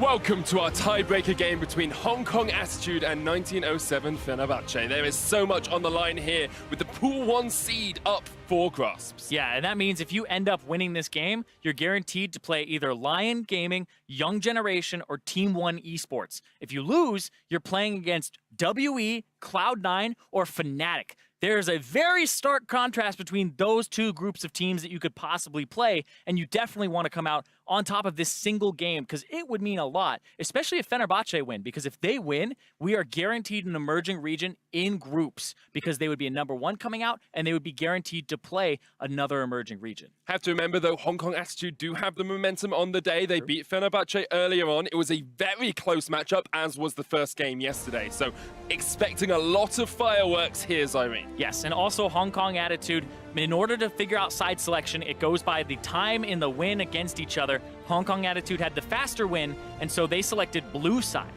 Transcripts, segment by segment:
Welcome to our tiebreaker game between Hong Kong Attitude and 1907 Fenerbahçe. There is so much on the line here with the Pool 1 seed up for grasps. Yeah, and that means if you end up winning this game, you're guaranteed to play either Lion Gaming, Young Generation, or Team 1 Esports. If you lose, you're playing against WE, Cloud9, or Fnatic. There's a very stark contrast between those two groups of teams that you could possibly play, and you definitely want to come out on top of this single game because it would mean a lot, especially if Fenerbahçe win, because if they win, we are guaranteed an emerging region in groups because they would be a #1 coming out, and they would be guaranteed to play another emerging region. Have to remember, though, Hong Kong Attitude do have the momentum on the day. They beat Fenerbahçe earlier on. It was a very close matchup, as was the first game yesterday. So expecting a lot of fireworks here, Zyrene. Yes, and also Hong Kong Attitude, in order to figure out side selection, it goes by the time in the win against each other. Hong Kong Attitude had the faster win, and so they selected blue side.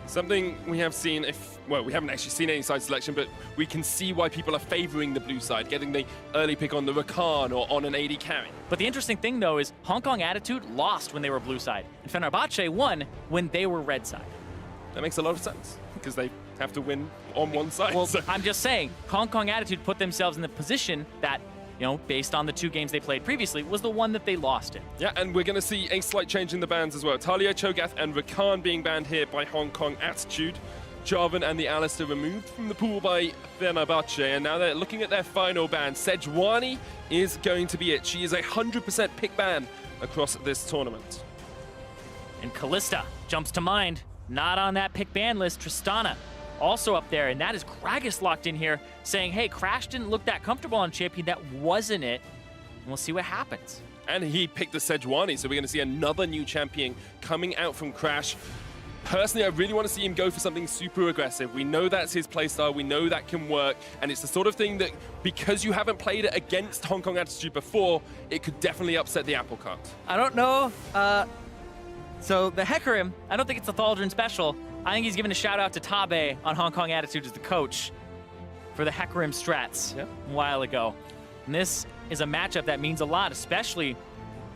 Something we have seen, well, we haven't actually seen any side selection, but we can see why people are favoring the blue side, getting the early pick on the Rakan or on an AD carry. But the interesting thing, though, is Hong Kong Attitude lost when they were blue side, and Fenerbahçe won when they were red side. That makes a lot of sense, because they have to win on one side. Well, so. I'm just saying, Hong Kong Attitude put themselves in the position that, you know, based on the two games they played previously, was the one that they lost in. Yeah, and we're going to see a slight change in the bans as well. Talia, Cho'Gath, and Rakan being banned here by Hong Kong Attitude. Jarvan and the Alistair removed from the pool by Fenerbahçe, and now they're looking at their final ban. Sejuani is going to be it. She is a 100% pick ban across this tournament. And Kalista jumps to mind. Not on that pick ban list. Tristana also up there, and that is Gragas locked in here, saying, hey, Crash didn't look that comfortable on champion. That wasn't it. And we'll see what happens. And he picked the Sejuani, so we're going to see another new champion coming out from Crash. Personally, I really want to see him go for something super aggressive. We know that's his playstyle, we know that can work, and it's the sort of thing that, because you haven't played it against Hong Kong Attitude before, it could definitely upset the apple cart. I don't know. So the Hecarim, I don't think it's a Thaldrin special. I think he's giving a shout out to Tabe on Hong Kong Attitude as the coach for the Hecarim strats a while ago. And this is a matchup that means a lot, especially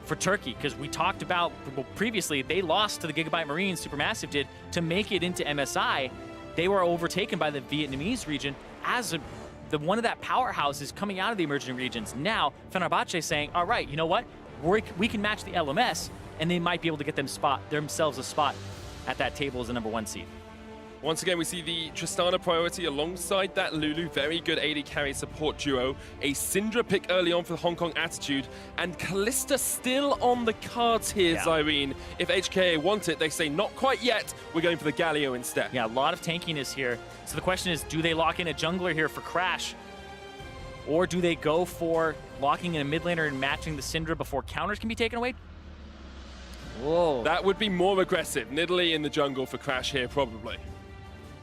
for Turkey, because we talked about previously, they lost to the Gigabyte Marines, Supermassive did, to make it into MSI. They were overtaken by the Vietnamese region as one of that powerhouses coming out of the emerging regions. Now, Fenerbahçe saying, all right, you know what? We can match the LMS, and they might be able to get themselves a spot at that table as a #1 seed. Once again, we see the Tristana priority alongside that Lulu, very good AD carry support duo. A Syndra pick early on for Hong Kong Attitude, and Kalista still on the cards here, Zyrene. If HKA want it, they say not quite yet, we're going for the Galio instead. Yeah, a lot of tankiness here. So the question is, do they lock in a jungler here for Crash? Or do they go for locking in a mid laner and matching the Syndra before counters can be taken away? Whoa. That would be more aggressive. Nidalee in the jungle for Crash here, probably.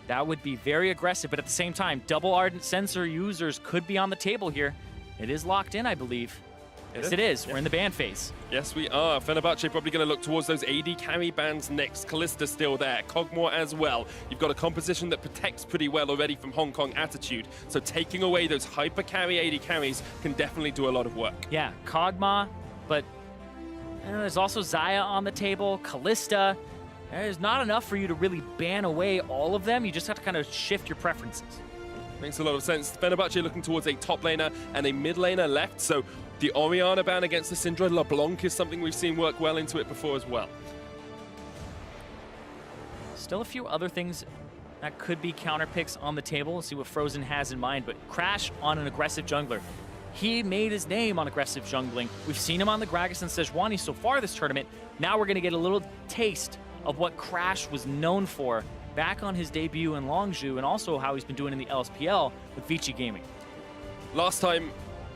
That would be very aggressive, but at the same time, double Ardent Sensor users could be on the table here. It is locked in, I believe. Yes, it is. We're in the ban phase. Yes, we are. Fenerbahçe probably going to look towards those AD carry bans next. Kalista still there. Kog'Maw as well. You've got a composition that protects pretty well already from Hong Kong Attitude. So taking away those hyper carry AD carries can definitely do a lot of work. Yeah, Kog'Maw, but there's also Xayah on the table, Kalista. There's not enough for you to really ban away all of them. You just have to kind of shift your preferences. Makes a lot of sense. Fenerbahçe looking towards a top laner and a mid laner left. So the Orianna ban against the Syndra, LeBlanc is something we've seen work well into it before as well. Still a few other things that could be counter picks on the table. We'll see what Frozen has in mind, but Crash on an aggressive jungler. He made his name on aggressive jungling. We've seen him on the Gragas and Sejuani so far this tournament. Now we're going to get a little taste of what Crash was known for back on his debut in Longzhou, and also how he's been doing in the LSPL with Vici Gaming. Last time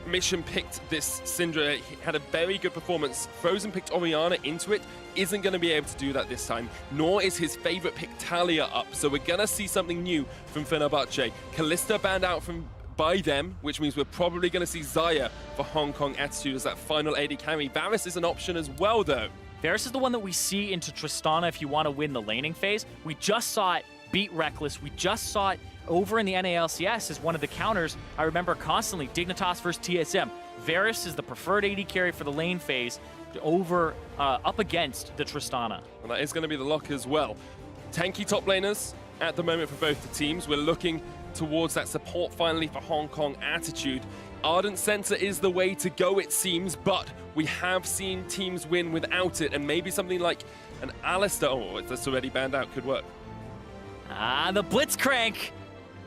Mission picked this Syndra, he had a very good performance. Frozen picked Orianna into it, isn't going to be able to do that this time, nor is his favorite pick Talia up. So we're going to see something new from Fenerbahçe. Kalista banned out by them, which means we're probably going to see Xayah for Hong Kong Attitude as that final AD carry. Varus is an option as well, though. Varus is the one that we see into Tristana if you want to win the laning phase. We just saw it beat Reckless. We just saw it over in the NALCS is one of the counters I remember constantly. Dignitas versus TSM. Varus is the preferred AD carry for the lane phase over up against the Tristana. And that is going to be the lock as well. Tanky top laners at the moment for both the teams. We're looking towards that support finally for Hong Kong Attitude. Ardent Center is the way to go, it seems, but we have seen teams win without it, and maybe something like an Alistair, oh, that's already banned out, could work. The Blitzcrank.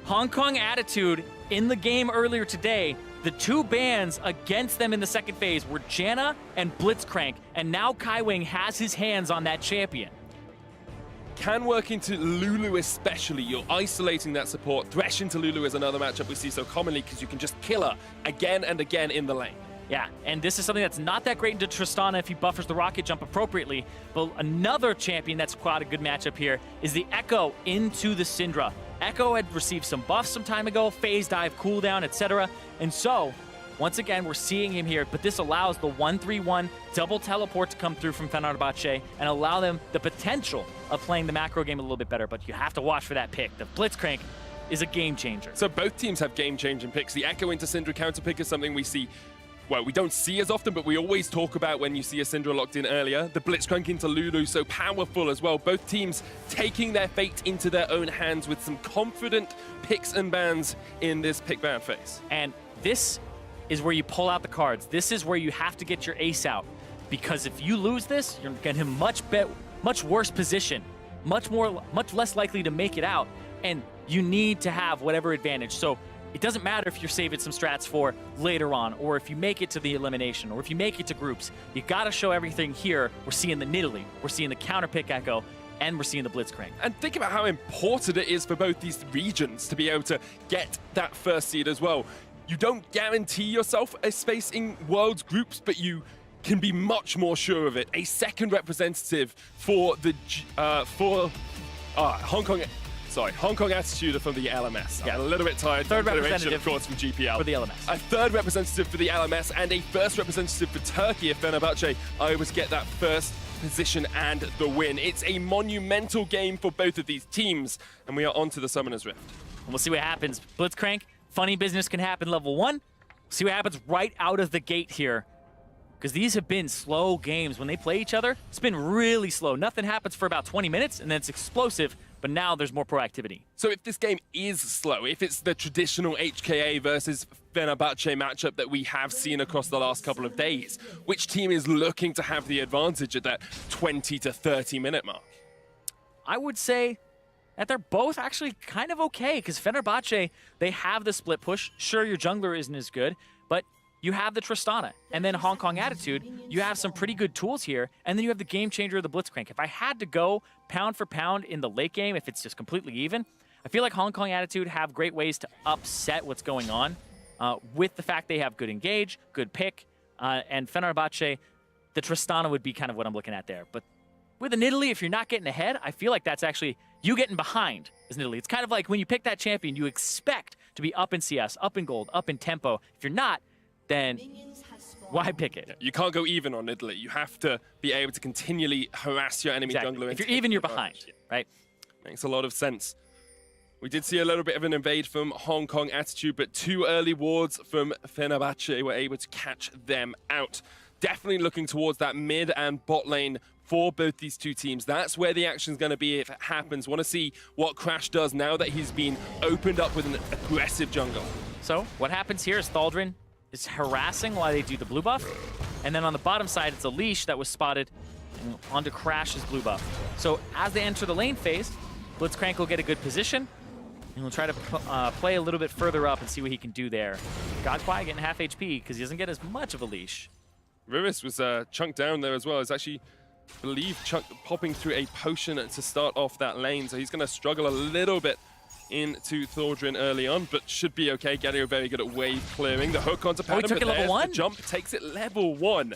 Hong Kong Attitude in the game earlier today. The two bans against them in the second phase were Janna and Blitzcrank, and now Kaiwing has his hands on that champion. Can work into Lulu especially. You're isolating that support. Thresh into Lulu is another matchup we see so commonly because you can just kill her again and again in the lane. Yeah, and this is something that's not that great into Tristana if he buffers the rocket jump appropriately. But another champion that's quite a good matchup here is the Ekko into the Syndra. Ekko had received some buffs some time ago, phase dive, cooldown, etc. And so, once again, we're seeing him here, but this allows the 1-3-1 double teleport to come through from Fenerbahçe and allow them the potential of playing the macro game a little bit better, but you have to watch for that pick. The Blitzcrank is a game changer. So both teams have game-changing picks. The Ekko into Syndra counter pick is something we see, well, we don't see as often, but we always talk about when you see a Syndra locked in earlier. The Blitzcrank into Lulu, so powerful as well. Both teams taking their fate into their own hands with some confident picks and bans in this pick ban phase. And this is where you pull out the cards. This is where you have to get your ace out, because if you lose this, you're getting him much worse position, much less likely to make it out, and you need to have whatever advantage. So it doesn't matter if you're saving some strats for later on, or if you make it to the elimination, or if you make it to groups. You gotta show everything here. We're seeing the Nidalee, we're seeing the counter pick Ekko, and we're seeing the Blitzcrank. And think about how important it is for both these regions to be able to get that first seed as well. You don't guarantee yourself a space in Worlds groups, but you can be much more sure of it. A second representative for the Hong Kong Attitude from the LMS. Yeah. I'm a little bit tired. Third representative, of course, from GPL. For the LMS. A third representative for the LMS and a first representative for Turkey if Fenerbahçe are able to get that first position and the win. It's a monumental game for both of these teams, and we are on to the Summoner's Rift. And we'll see what happens. Blitzcrank, funny business can happen level 1. See what happens right out of the gate here, because these have been slow games. When they play each other, it's been really slow. Nothing happens for about 20 minutes, and then it's explosive, but now there's more proactivity. So if this game is slow, if it's the traditional HKA versus Fenerbahçe matchup that we have seen across the last couple of days, which team is looking to have the advantage at that 20 to 30 minute mark? I would say that they're both actually kind of okay, because Fenerbahçe, they have the split push. Sure, your jungler isn't as good, but you have the Tristana. And then Hong Kong Attitude, you have some pretty good tools here, and then you have the game changer of the Blitzcrank. If I had to go pound for pound in the late game, if it's just completely even, I feel like Hong Kong Attitude have great ways to upset what's going on with the fact they have good engage, good pick, and Fenerbahçe, the Tristana would be kind of what I'm looking at there. But with a Nidalee, if you're not getting ahead, I feel like that's actually you getting behind is Nidalee. It's kind of like when you pick that champion, you expect to be up in CS, up in gold, up in tempo. If you're not, then why pick it? You can't go even on Nidalee. You have to be able to continually harass your enemy jungler. If you're even, you're behind, right? Makes a lot of sense. We did see a little bit of an invade from Hong Kong Attitude, but 2 early wards from Fenerbahçe were able to catch them out. Definitely looking towards that mid and bot lane for both these two teams. That's where the action's going to be if it happens. Want to see what Crash does now that he's been opened up with an aggressive jungle. So what happens here is Thaldrin is harassing while they do the blue buff. And then on the bottom side, it's a leash that was spotted onto Crash's blue buff. So as they enter the lane phase, Blitzcrank will get a good position, and he'll try to play a little bit further up and see what he can do there. Godkwai getting half HP because he doesn't get as much of a leash. Riris was chunked down there as well. It's actually, I believe, popping through a potion to start off that lane. So he's going to struggle a little bit into Thaldrin early on, but should be okay. Galio very good at wave clearing. The hook onto Padden, he took it level 1? The jump takes it level 1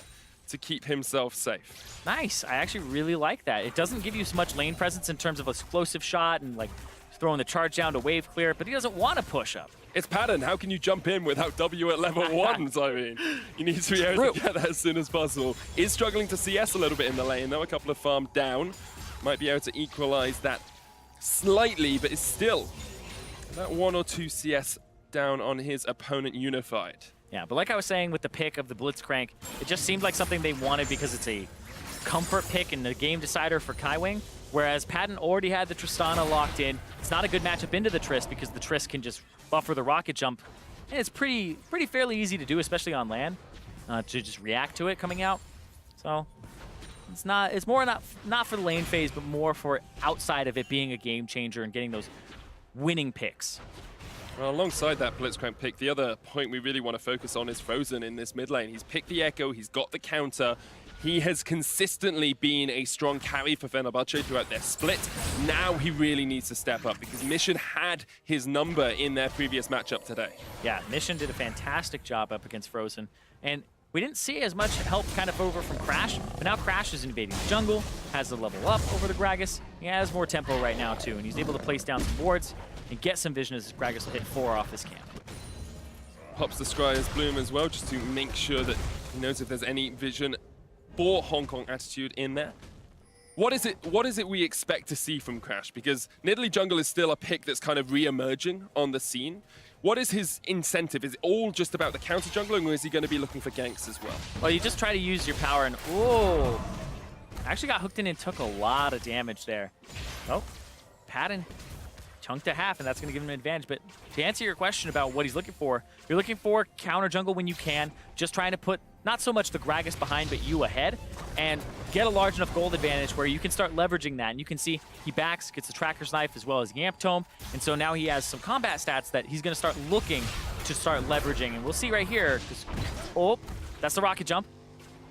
to keep himself safe. Nice. I actually really like that. It doesn't give you so much lane presence in terms of explosive shot and like throwing the charge down to wave clear, but he doesn't want to push up. It's Padden. How can you jump in without W at level 1? I mean, you need to be able to get that as soon as possible. Is struggling to CS a little bit in the lane, though. A couple of farm down. Might be able to equalize that slightly, but it's still That 1 or 2 CS down on his opponent Unified. Yeah, but like I was saying with the pick of the Blitzcrank, it just seemed like something they wanted because it's a comfort pick and the game decider for Kaiwing, whereas Padden already had the Tristana locked in. It's not a good matchup into the Trist because the Trist can just buffer the rocket jump, and it's pretty fairly easy to do, especially on land, to just react to it coming out. So it's more not for the lane phase, but more for outside of it being a game changer and getting those winning picks. Well, alongside that Blitzcrank pick, the other point we really want to focus on is Frozen in this mid lane. He's picked the Ekko, he's got the counter. He has consistently been a strong carry for Fenerbahçe throughout their split. Now he really needs to step up because Mission had his number in their previous matchup today. Yeah, Mission did a fantastic job up against Frozen. And we didn't see as much help kind of over from Crash, but now Crash is invading the jungle, has the level up over the Gragas. He has more tempo right now too, and he's able to place down some boards and get some vision as Gragas will hit 4 off this camp. Pops the Scryer's Bloom as well, just to make sure that he knows if there's any vision for Hong Kong attitude in there. What is it we expect to see from Crash? Because Nidalee jungle is still a pick that's kind of re-emerging on the scene. What is his incentive? Is it all just about the counter jungling, or is he going to be looking for ganks as well? Well, you just try to use your power and oh, actually got hooked in and took a lot of damage there. Oh, Padden chunked to half, and that's going to give him an advantage. But to answer your question about what he's looking for, you're looking for counter jungle when you can, just trying to put not so much the Gragas behind, but you ahead, and get a large enough gold advantage where you can start leveraging that. And you can see he backs, gets the Tracker's Knife as well as Yamp Tome, and so now he has some combat stats that he's going to start looking to start leveraging. And we'll see right here, oh, that's the rocket jump,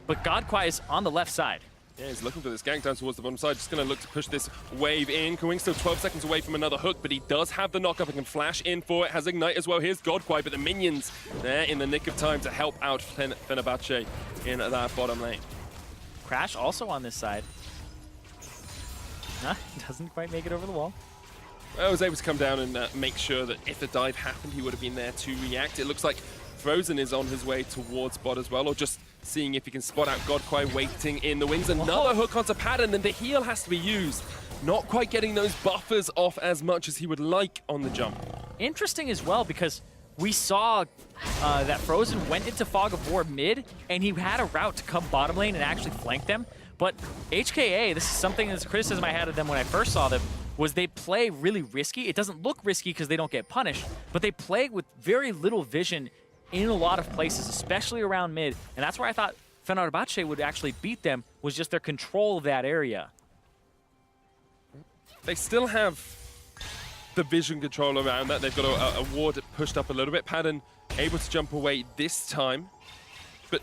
but Godkwai is on the left side. Yeah, he's looking for this gank down towards the bottom side. Just going to look to push this wave in. Kaiwing still 12 seconds away from another hook, but he does have the knockup and can flash in for it. Has Ignite as well. Here's Godkwai, but the minions there in the nick of time to help out Fenerbahçe in that bottom lane. Crash also on this side. Nah, doesn't quite make it over the wall. I was able to come down and make sure that if the dive happened, he would have been there to react. It looks like Frozen is on his way towards bot as well, or just seeing if he can spot out Godkwai waiting in the wings. Another hook onto Padden, and the heal has to be used. Not quite getting those buffers off as much as he would like on the jump. Interesting as well, because we saw that Frozen went into Fog of War mid, and he had a route to come bottom lane and actually flank them. But HKA, this is something that's a criticism I had of them when I first saw them, was they play really risky. It doesn't look risky because they don't get punished, but they play with very little vision in a lot of places, especially around mid. And that's where I thought Fenerbahçe would actually beat them, was just their control of that area. They still have the vision control around that. They've got a ward pushed up a little bit. Padden able to jump away this time, but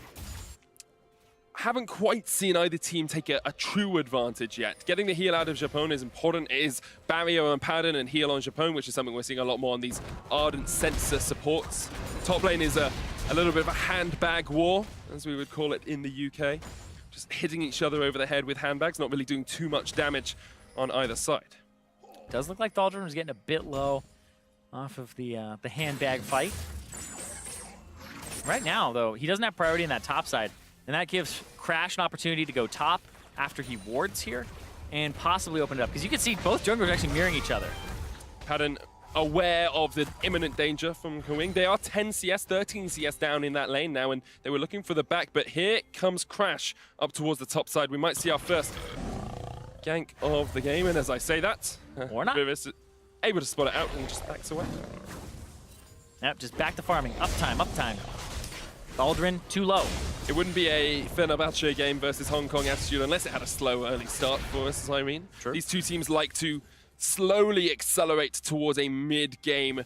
haven't quite seen either team take a true advantage yet. Getting the heal out of Japone is important. It is barrier on Padden and heal on Japone, which is something we're seeing a lot more on these Ardent sensor supports. Top lane is a little bit of a handbag war, as we would call it in the UK. Just hitting each other over the head with handbags, not really doing too much damage on either side. Does look like Thaldrin was getting a bit low off of the handbag fight. Right now, though, he doesn't have priority in that top side, and that gives Crash an opportunity to go top after he wards here and possibly open it up. Because you can see both junglers actually mirroring each other. Padden aware of the imminent danger from Kaiwing. They are 10 CS, 13 CS down in that lane now, and they were looking for the back, but here comes Crash up towards the top side. We might see our first gank of the game, and as I say that, or not. Riris able to spot it out and just backs away. Yep, just back to farming. Uptime, uptime. Thaldrin too low. It wouldn't be a Fenerbahçe game versus Hong Kong attitude unless it had a slow early start for us, Irene. True. These two teams like to slowly accelerate towards a mid-game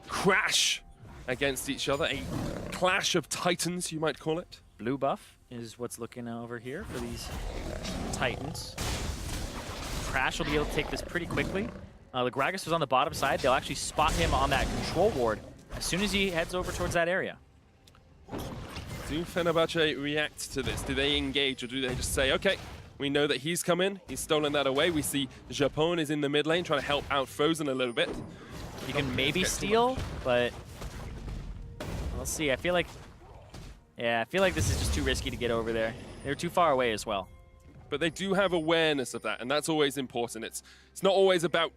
crash against each other, a clash of titans, you might call it. Blue buff is what's looking over here for these titans. Crash will be able to take this pretty quickly. The Gragas was on the bottom side. They'll actually spot him on that control ward as soon as he heads over towards that area. Do Fenerbahçe react to this? Do they engage, or do they just say, okay, we know that he's come in, he's stolen that away. We see Japone is in the mid lane trying to help out Frozen a little bit. You can maybe steal, but we'll see. I feel like this is just too risky to get over there. They're too far away as well. But they do have awareness of that, and that's always important. It's not always about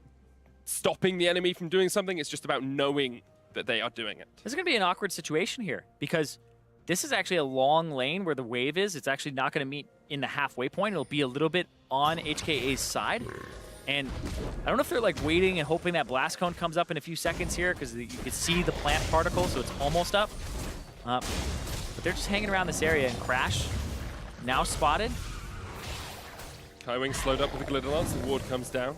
stopping the enemy from doing something. It's just about knowing that they are doing it. This is going to be an awkward situation here because this is actually a long lane where the wave is. It's actually not going to meet in the halfway point. It'll be a little bit on HKA's side. And I don't know if they're like waiting and hoping that blast cone comes up in a few seconds here because you can see the plant particle, so it's almost up. But they're just hanging around this area, and Crash now spotted. Kaiwing slowed up with the Glitter Lance. The ward comes down.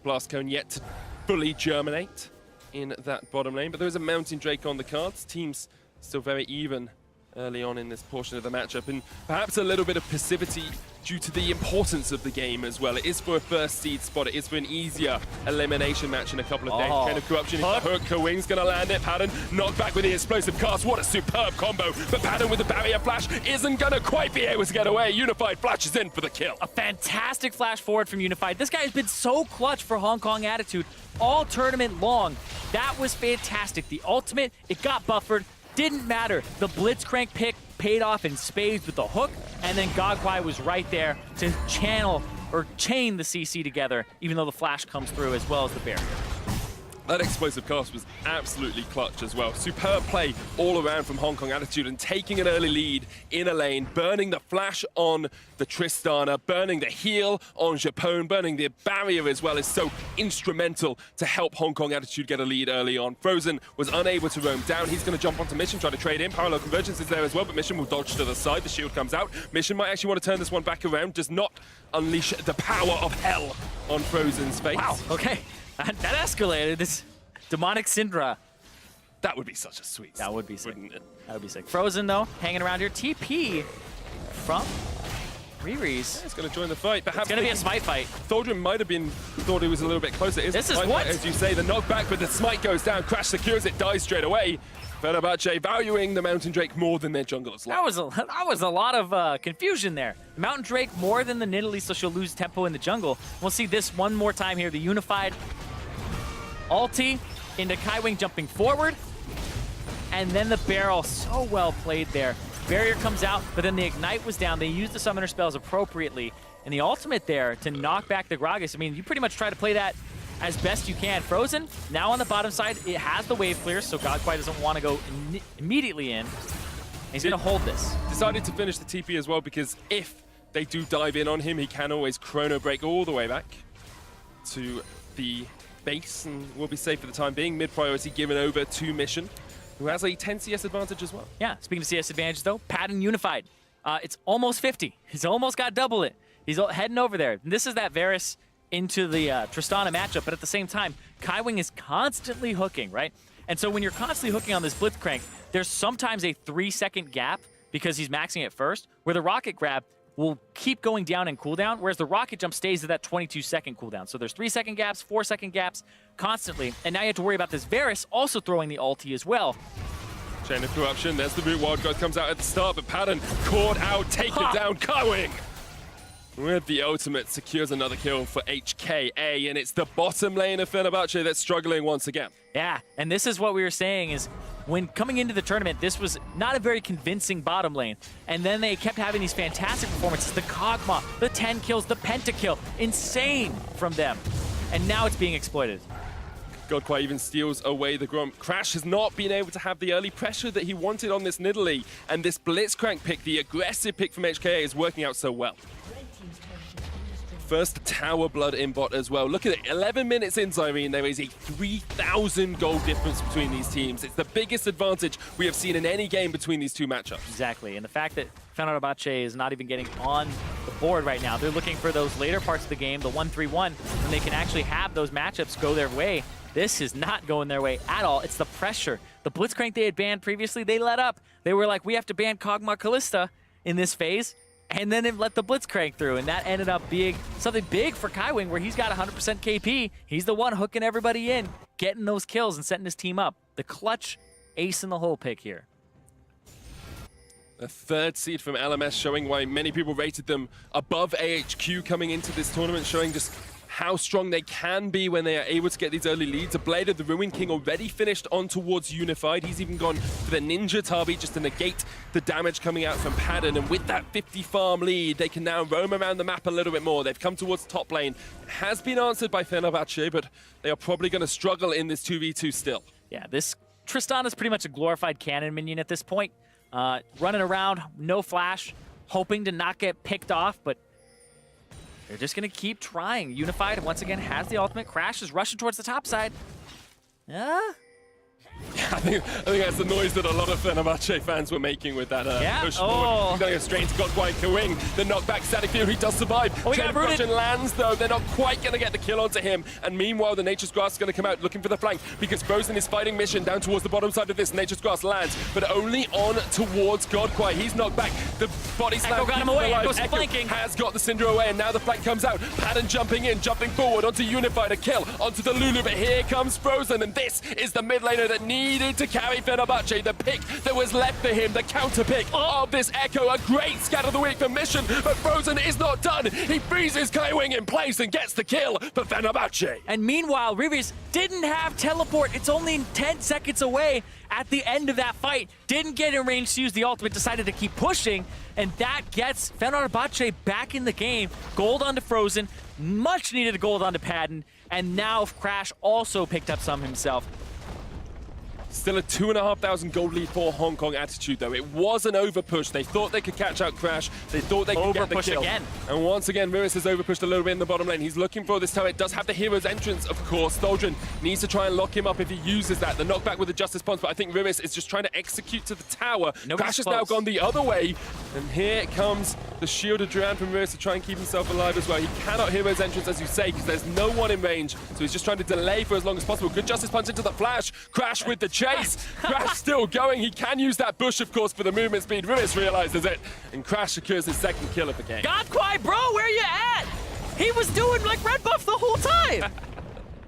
Blast cone yet to fully germinate in that bottom lane, but there is a Mountain Drake on the cards. Teams still very even early on in this portion of the matchup, and perhaps a little bit of passivity due to the importance of the game as well. It is for a first seed spot. It is for an easier elimination match in a couple of days. Kind of corruption. Hook. Kaiwing's going to land it. Padden knocked back with the explosive cast. What a superb combo. But Padden with the barrier flash isn't going to quite be able to get away. Unified flashes in for the kill. A fantastic flash forward from Unified. This guy has been so clutch for Hong Kong Attitude all tournament long. That was fantastic. The ultimate, it got buffered. Didn't matter. The Blitzcrank pick paid off in spades with the hook, and then Godkwai was right there to channel or chain the CC together, even though the flash comes through as well as the barrier. That explosive cast was absolutely clutch as well. Superb play all around from Hong Kong Attitude, and taking an early lead in a lane, burning the flash on the Tristana, burning the heal on Japone, burning the barrier as well is so instrumental to help Hong Kong Attitude get a lead early on. Frozen was unable to roam down. He's going to jump onto Mission, try to trade in. Parallel Convergence is there as well, but Mission will dodge to the side. The shield comes out. Mission might actually want to turn this one back around, does not unleash the power of hell on Frozen's face. Wow, okay. That escalated. This demonic Syndra. That would be such a sweet. That would be sick. Wouldn't it? That would be sick. Frozen, though, hanging around here. TP from Riris. He's going to join the fight. Perhaps It's going to be a smite fight. Thaldrin might have been thought he was a little bit closer. This is what? As you say, the knockback, but the smite goes down. Crash secures it, dies straight away. Fenerbahçe valuing the Mountain Drake more than their jungler's life. That was a lot of confusion there. Mountain Drake more than the Nidalee, so she'll lose tempo in the jungle. We'll see this one more time here. The Unified ulti into Kaiwing jumping forward. And then the barrel, so well played there. Barrier comes out, but then the Ignite was down. They used the summoner spells appropriately. And the ultimate there to knock back the Gragas. I mean, you pretty much try to play that as best you can. Frozen, now on the bottom side, it has the wave clear, so Godkwai doesn't want to go immediately in. He's going to hold this. Decided to finish the TP as well, because if they do dive in on him, he can always chrono break all the way back to the base, and will be safe for the time being. Mid priority given over to Mission, who has a 10 CS advantage as well. Yeah, speaking of CS advantage though, Padden Unified. It's almost 50. He's almost got double it. He's heading over there. And this is that Varus into the Tristana matchup, but at the same time, Kaiwing is constantly hooking, right? And so when you're constantly hooking on this Blitzcrank, there's sometimes a 3-second gap because he's maxing it first, where the rocket grab will keep going down in cooldown, whereas the rocket jump stays at that 22-second cooldown. So there's 3-second gaps, 4-second gaps constantly, and now you have to worry about this Varus also throwing the ulti as well. Chain of Corruption, there's the root wild growth, comes out at the start, but Padden caught out, taken down, Kaiwing with the ultimate secures another kill for HKA, and it's the bottom lane of Fenerbahçe that's struggling once again. Yeah, and this is what we were saying is when coming into the tournament, this was not a very convincing bottom lane, and then they kept having these fantastic performances, the Kog'Maw, the 10 kills, the pentakill, insane from them, and now it's being exploited. Godkwai even steals away the Gromp. Crash has not been able to have the early pressure that he wanted on this Nidalee, and this Blitzcrank pick, the aggressive pick from HKA, is working out so well. First tower blood in bot as well. Look at it, 11 minutes in, Zyrene. There is a 3,000 gold difference between these teams. It's the biggest advantage we have seen in any game between these two matchups. Exactly, and the fact that Fenerbahçe is not even getting on the board right now, they're looking for those later parts of the game, the 1-3-1, when they can actually have those matchups go their way. This is not going their way at all. It's the pressure. The Blitzcrank they had banned previously, they let up. They were like, we have to ban Kog'Maw Kalista in this phase. And then it let the Blitzcrank through, and that ended up being something big for Kaiwing, where he's got 100% KP. He's the one hooking everybody in, getting those kills and setting his team up. The clutch ace in the hole pick here. A third seed from LMS, showing why many people rated them above AHQ coming into this tournament, showing just how strong they can be when they are able to get these early leads. A Blade of the Ruin King already finished on towards Unified. He's even gone for the Ninja Tabi just to negate the damage coming out from Padden. And with that 50 farm lead, they can now roam around the map a little bit more. They've come towards the top lane. It has been answered by Fenerbahçe, but they are probably going to struggle in this 2v2 still. Yeah, this Tristana is pretty much a glorified cannon minion at this point. Running around, no flash, hoping to not get picked off, but they're just going to keep trying. Unified, once again, has the ultimate. Crash is rushing towards the top side. I think that's the noise that a lot of Fenerbahçe fans were making with that push forward. He's going to go straight into Godkwai, Kaiwing. The knockback, Static Fury does survive. Oh, he got rooted. Russian lands, though. They're not quite going to get the kill onto him. And meanwhile, the Nature's Grass is going to come out looking for the flank because Frozen is fighting Mission down towards the bottom side of this. Nature's Grass lands, but only on towards Godkwai. He's knocked back. The body slam. Ekko got him away. Ekko's flanking. Has got the Syndra away, and now the flank comes out. Padden jumping in, jumping forward onto Unified, a kill onto the Lulu, but here comes Frozen, and this is the mid laner that needed to carry Fenerbahçe, the pick that was left for him, the counter pick of this Ekko. A great scat of the week for Mission, but Frozen is not done. He freezes Kaiwing in place and gets the kill for Fenerbahçe. And meanwhile, Riris didn't have teleport. It's only 10 seconds away at the end of that fight. Didn't get in range to use the ultimate, decided to keep pushing, and that gets Fenerbahçe back in the game. Gold onto Frozen, much needed gold onto Padden, and now Crash also picked up some himself. Still a 2,500 gold lead for Hong Kong Attitude, though. It was an overpush. They thought they could catch out Crash. They thought they could get the kill. Again. And once again, Riris has overpushed a little bit in the bottom lane. He's looking for this time. It does have the hero's entrance, of course. Thaldrin needs to try and lock him up if he uses that. The knockback with the Justice Punch, but I think Riris is just trying to execute to the tower. Crash has now gone the other way. And here comes the shielded Duran from Riris to try and keep himself alive as well. He cannot hero's entrance, as you say, because there's no one in range. So he's just trying to delay for as long as possible. Good Justice Punch into the flash. Crash with the chase. Crash still going. He can use that bush, of course, for the movement speed. Riris realizes it, and Crash secures his second kill of the game. Godkwai, bro, where you at? He was doing like red buff the whole time.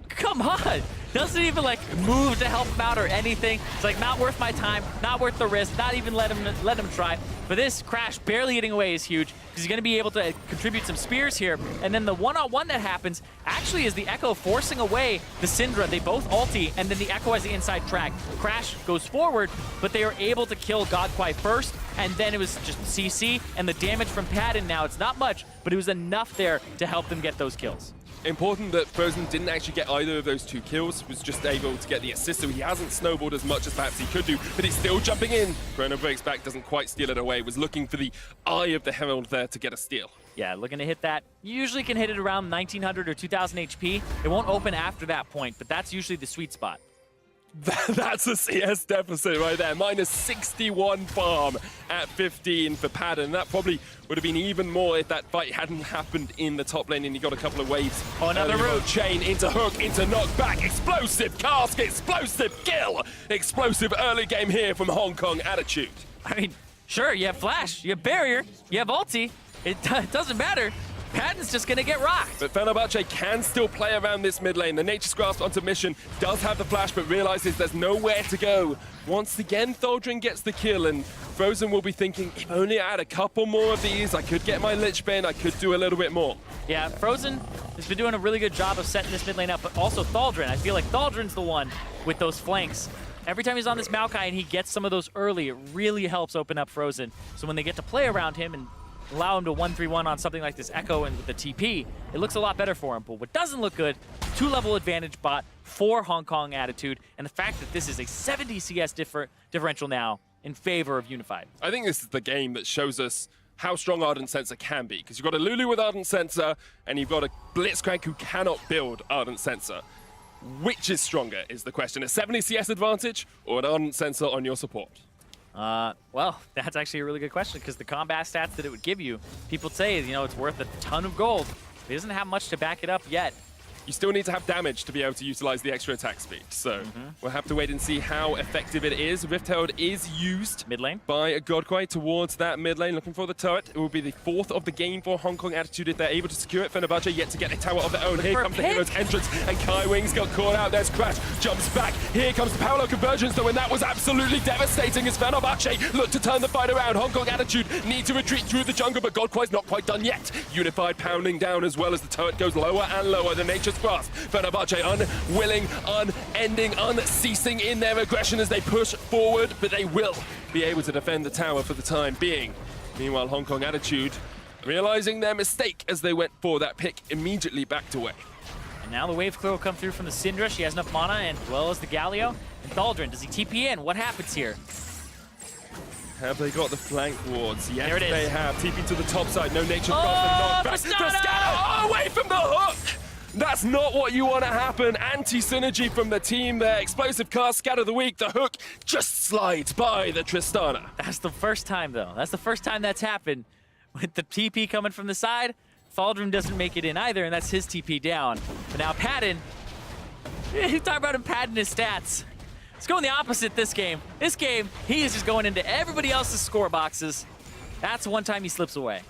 Come on. Doesn't even like move to help him out or anything. It's like not worth my time, not worth the risk, not even let him try. But this Crash barely getting away is huge because he's going to be able to contribute some spears here. And then the one-on-one that happens actually is the Ekko forcing away the Syndra. They both ulti, and then the Ekko has the inside track. Crash goes forward, but they are able to kill Godkwai first, and then it was just CC, and the damage from Padden now, it's not much, but it was enough there to help them get those kills. Important that Frozen didn't actually get either of those two kills, was just able to get the assist, so he hasn't snowballed as much as perhaps he could do, but he's still jumping in. Chrono breaks back, doesn't quite steal it away, was looking for the eye of the Herald there to get a steal. Yeah, looking to hit that. You usually can hit it around 1900 or 2000 HP. It won't open after that point, but that's usually the sweet spot. That's a CS deficit right there. Minus 61 farm at 15 for Padden. That probably would have been even more if that fight hadn't happened in the top lane and he got a couple of waves. Oh, another root. Chain into hook, into knockback. Explosive cask, explosive kill. Explosive early game here from Hong Kong Attitude. I mean, sure, you have flash, you have barrier, you have ulti. It doesn't matter. Padden's just going to get rocked. But Fenerbahçe can still play around this mid lane. The Nature's Grasp onto Mission does have the flash, but realizes there's nowhere to go. Once again, Thaldrin gets the kill, and Frozen will be thinking, if only I had a couple more of these, I could get my Lich Bane, I could do a little bit more. Yeah, Frozen has been doing a really good job of setting this mid lane up, but also Thaldrin. I feel like Thaldrin's the one with those flanks. Every time he's on this Maokai and he gets some of those early, it really helps open up Frozen. So when they get to play around him and allow him to 1-3-1 on something like this Ekko and with the TP, it looks a lot better for him. But what doesn't look good, 2-level advantage bot for Hong Kong Attitude, and the fact that this is a 70 CS differential now in favor of Unified. I think this is the game that shows us how strong Ardent Sensor can be, because you've got a Lulu with Ardent Sensor, and you've got a Blitzcrank who cannot build Ardent Sensor. Which is stronger is the question, a 70 CS advantage or an Ardent Sensor on your support? Well, that's actually a really good question because the combat stats that it would give you, people say, you know, it's worth a ton of gold. It doesn't have much to back it up yet. you still need to have damage to be able to utilize the extra attack speed. So we'll have to wait and see how effective it is. Rift Herald is used Mid lane by Godkwai towards that mid lane, looking for the turret. It will be the 4th of the game for Hong Kong Attitude if they're able to secure it. Fenerbahçe yet to get a tower of their own. Here comes the hero's entrance, and Kaiwing's got caught out. There's Crash, jumps back. Here comes the Paolo conversions, though, and that was absolutely devastating as Fenerbahçe look to turn the fight around. Hong Kong Attitude need to retreat through the jungle, but Godkwai's not quite done yet. Unified pounding down as well as the turret goes lower and lower. The Nature's Grasp. Fenerbahçe unwilling, unending, unceasing in their aggression as they push forward, but they will be able to defend the tower for the time being. Meanwhile, Hong Kong Attitude, realizing their mistake as they went for that pick, immediately backed away. And now the wave clear will come through from the Syndra. She has enough mana, and as well as the Galio. And Thaldrin, does he TP in? What happens here? Have they got the flank wards? Yes, there it is. They have. TP to the top side. No Nature's Grasp and knockback. Tristana away from the hook! That's not what you want to happen. Anti-synergy from the team there. Explosive cast, scatter the weak. The hook just slides by the Tristana. That's the first time, though. That's the first time that's happened. With the TP coming from the side, Thaldrin doesn't make it in either, and that's his TP down. But now Padden, you talk about him padding his stats. It's going the opposite this game. This game, he is just going into everybody else's score boxes. That's one time he slips away.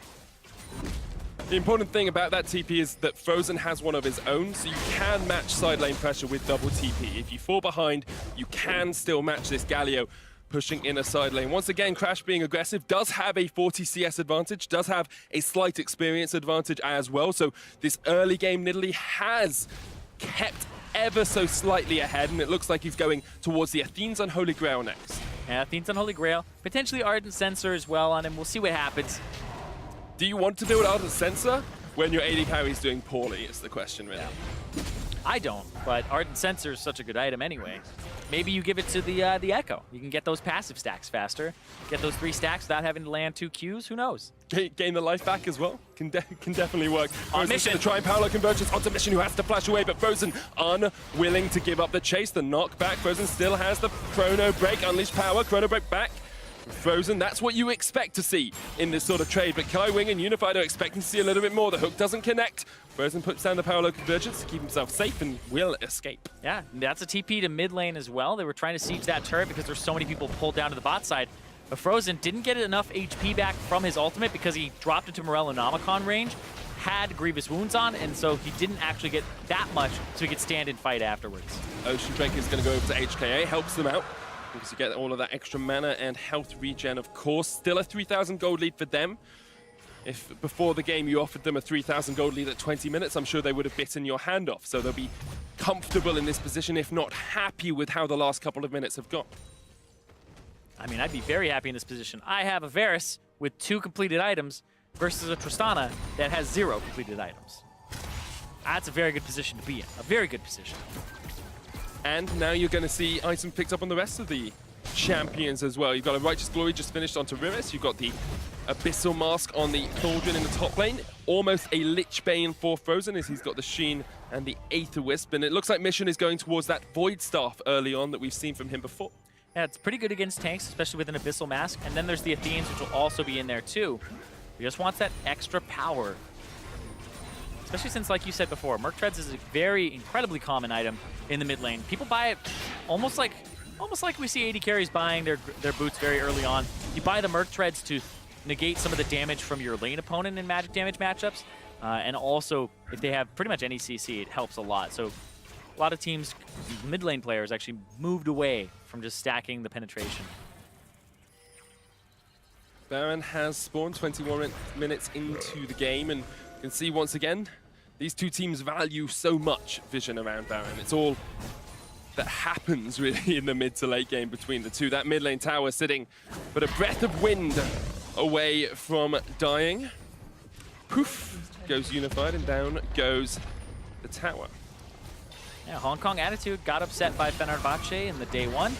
The important thing about that TP is that Frozen has one of his own, so you can match side lane pressure with double TP. If you fall behind, you can still match this Galio pushing in a side lane. Once again, Crash being aggressive does have a 40 CS advantage, does have a slight experience advantage as well, so this early game Nidalee has kept ever so slightly ahead, and it looks like he's going towards the Athene's Unholy Grail next. Yeah, Athene's Unholy Grail, potentially Ardent Sensor as well on him. We'll see what happens. Do you want to build Ardent Sensor when your AD carry is doing poorly, is the question, really. Yeah. I don't, but Ardent Sensor is such a good item anyway. Maybe you give it to the Ekko. You can get those passive stacks faster. Get those 3 stacks without having to land 2 Qs. Who knows? Gain the life back as well. Can definitely work. On mission. To try and Paolo convergence onto Mission, who has to flash away, but Frozen unwilling to give up the chase. The knockback. Frozen still has the Chrono Break. Unleash power. Chrono Break back. Frozen, that's what you expect to see in this sort of trade, but Kaiwing and Unified are expecting to see a little bit more. The hook doesn't connect. Frozen puts down the Paolo convergence to keep himself safe and will escape. Yeah, that's a TP to mid lane as well. They were trying to siege that turret because there's so many people pulled down to the bot side. But Frozen didn't get enough HP back from his ultimate because he dropped into Morellonomicon range, had Grievous Wounds on, and so he didn't actually get that much so he could stand and fight afterwards. Ocean Drake is going to go over to HKA, helps them out, because you get all of that extra mana and health regen, of course. Still a 3,000 gold lead for them. If before the game you offered them a 3,000 gold lead at 20 minutes, I'm sure they would have bitten your hand off. So they'll be comfortable in this position, if not happy with how the last couple of minutes have gone. I mean, I'd be very happy in this position. I have a Varus with 2 completed items versus a Tristana that has 0 completed items. That's a very good position to be in. A very good position. And now you're going to see items picked up on the rest of the champions as well. You've got a Righteous Glory just finished onto Riris. You've got the Abyssal Mask on the Thaldrin in the top lane. Almost a Lich Bane for Frozen as he's got the Sheen and the Aether Wisp. And it looks like Mission is going towards that Void Staff early on that we've seen from him before. Yeah, it's pretty good against tanks, especially with an Abyssal Mask. And then there's the Athenes, which will also be in there too. He just wants that extra power. Especially since, like you said before, Merc Treads is a very incredibly common item in the mid lane. People buy it almost like we see AD carries buying their boots very early on. You buy the Merc Treads to negate some of the damage from your lane opponent in magic damage matchups. And also, if they have pretty much any CC, it helps a lot. So a lot of teams, mid lane players, actually moved away from just stacking the penetration. Baron has spawned 21 minutes into the game, and you can see once again, these two teams value so much vision around Baron. It's all that happens really in the mid to late game between the two. That mid lane tower sitting but a breath of wind away from dying. Poof goes Unified, and down goes the tower. Yeah, Hong Kong Attitude got upset by Fenerbahçe in the day 1,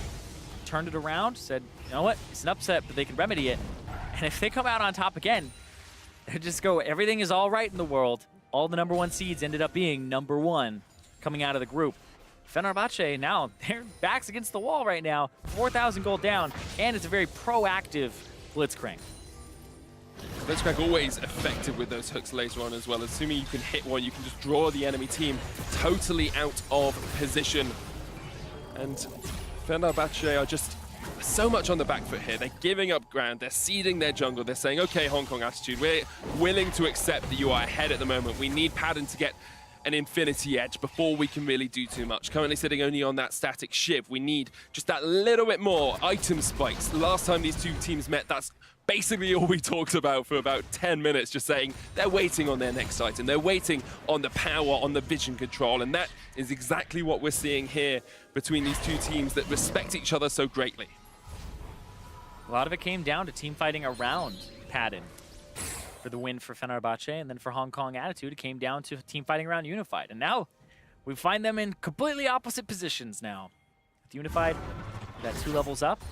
turned it around, said, you know what, it's an upset, but they can remedy it. And if they come out on top again, they just go, everything is all right in the world. All the #1 seeds ended up being #1 coming out of the group. Fenerbahçe now, their backs against the wall right now, 4,000 gold down, and it's a very proactive Blitzcrank. Blitzcrank always effective with those hooks later on as well. Assuming you can hit one, you can just draw the enemy team totally out of position. And Fenerbahçe are just so much on the back foot here. They're giving up ground. They're ceding their jungle. They're saying, okay, Hong Kong Attitude, we're willing to accept that you are ahead at the moment. We need Padden to get an infinity edge before we can really do too much. Currently sitting only on that static shiv. We need just that little bit more item spikes. Last time these two teams met, that's basically all we talked about for about 10 minutes, just saying they're waiting on their next item. They're waiting on the power, on the vision control, and that is exactly what we're seeing here between these two teams that respect each other so greatly. A lot of it came down to team fighting around Padden for the win for Fenerbahçe, and then for Hong Kong Attitude, it came down to team fighting around Unified. And now we find them in completely opposite positions now. With Unified, that 2 levels up.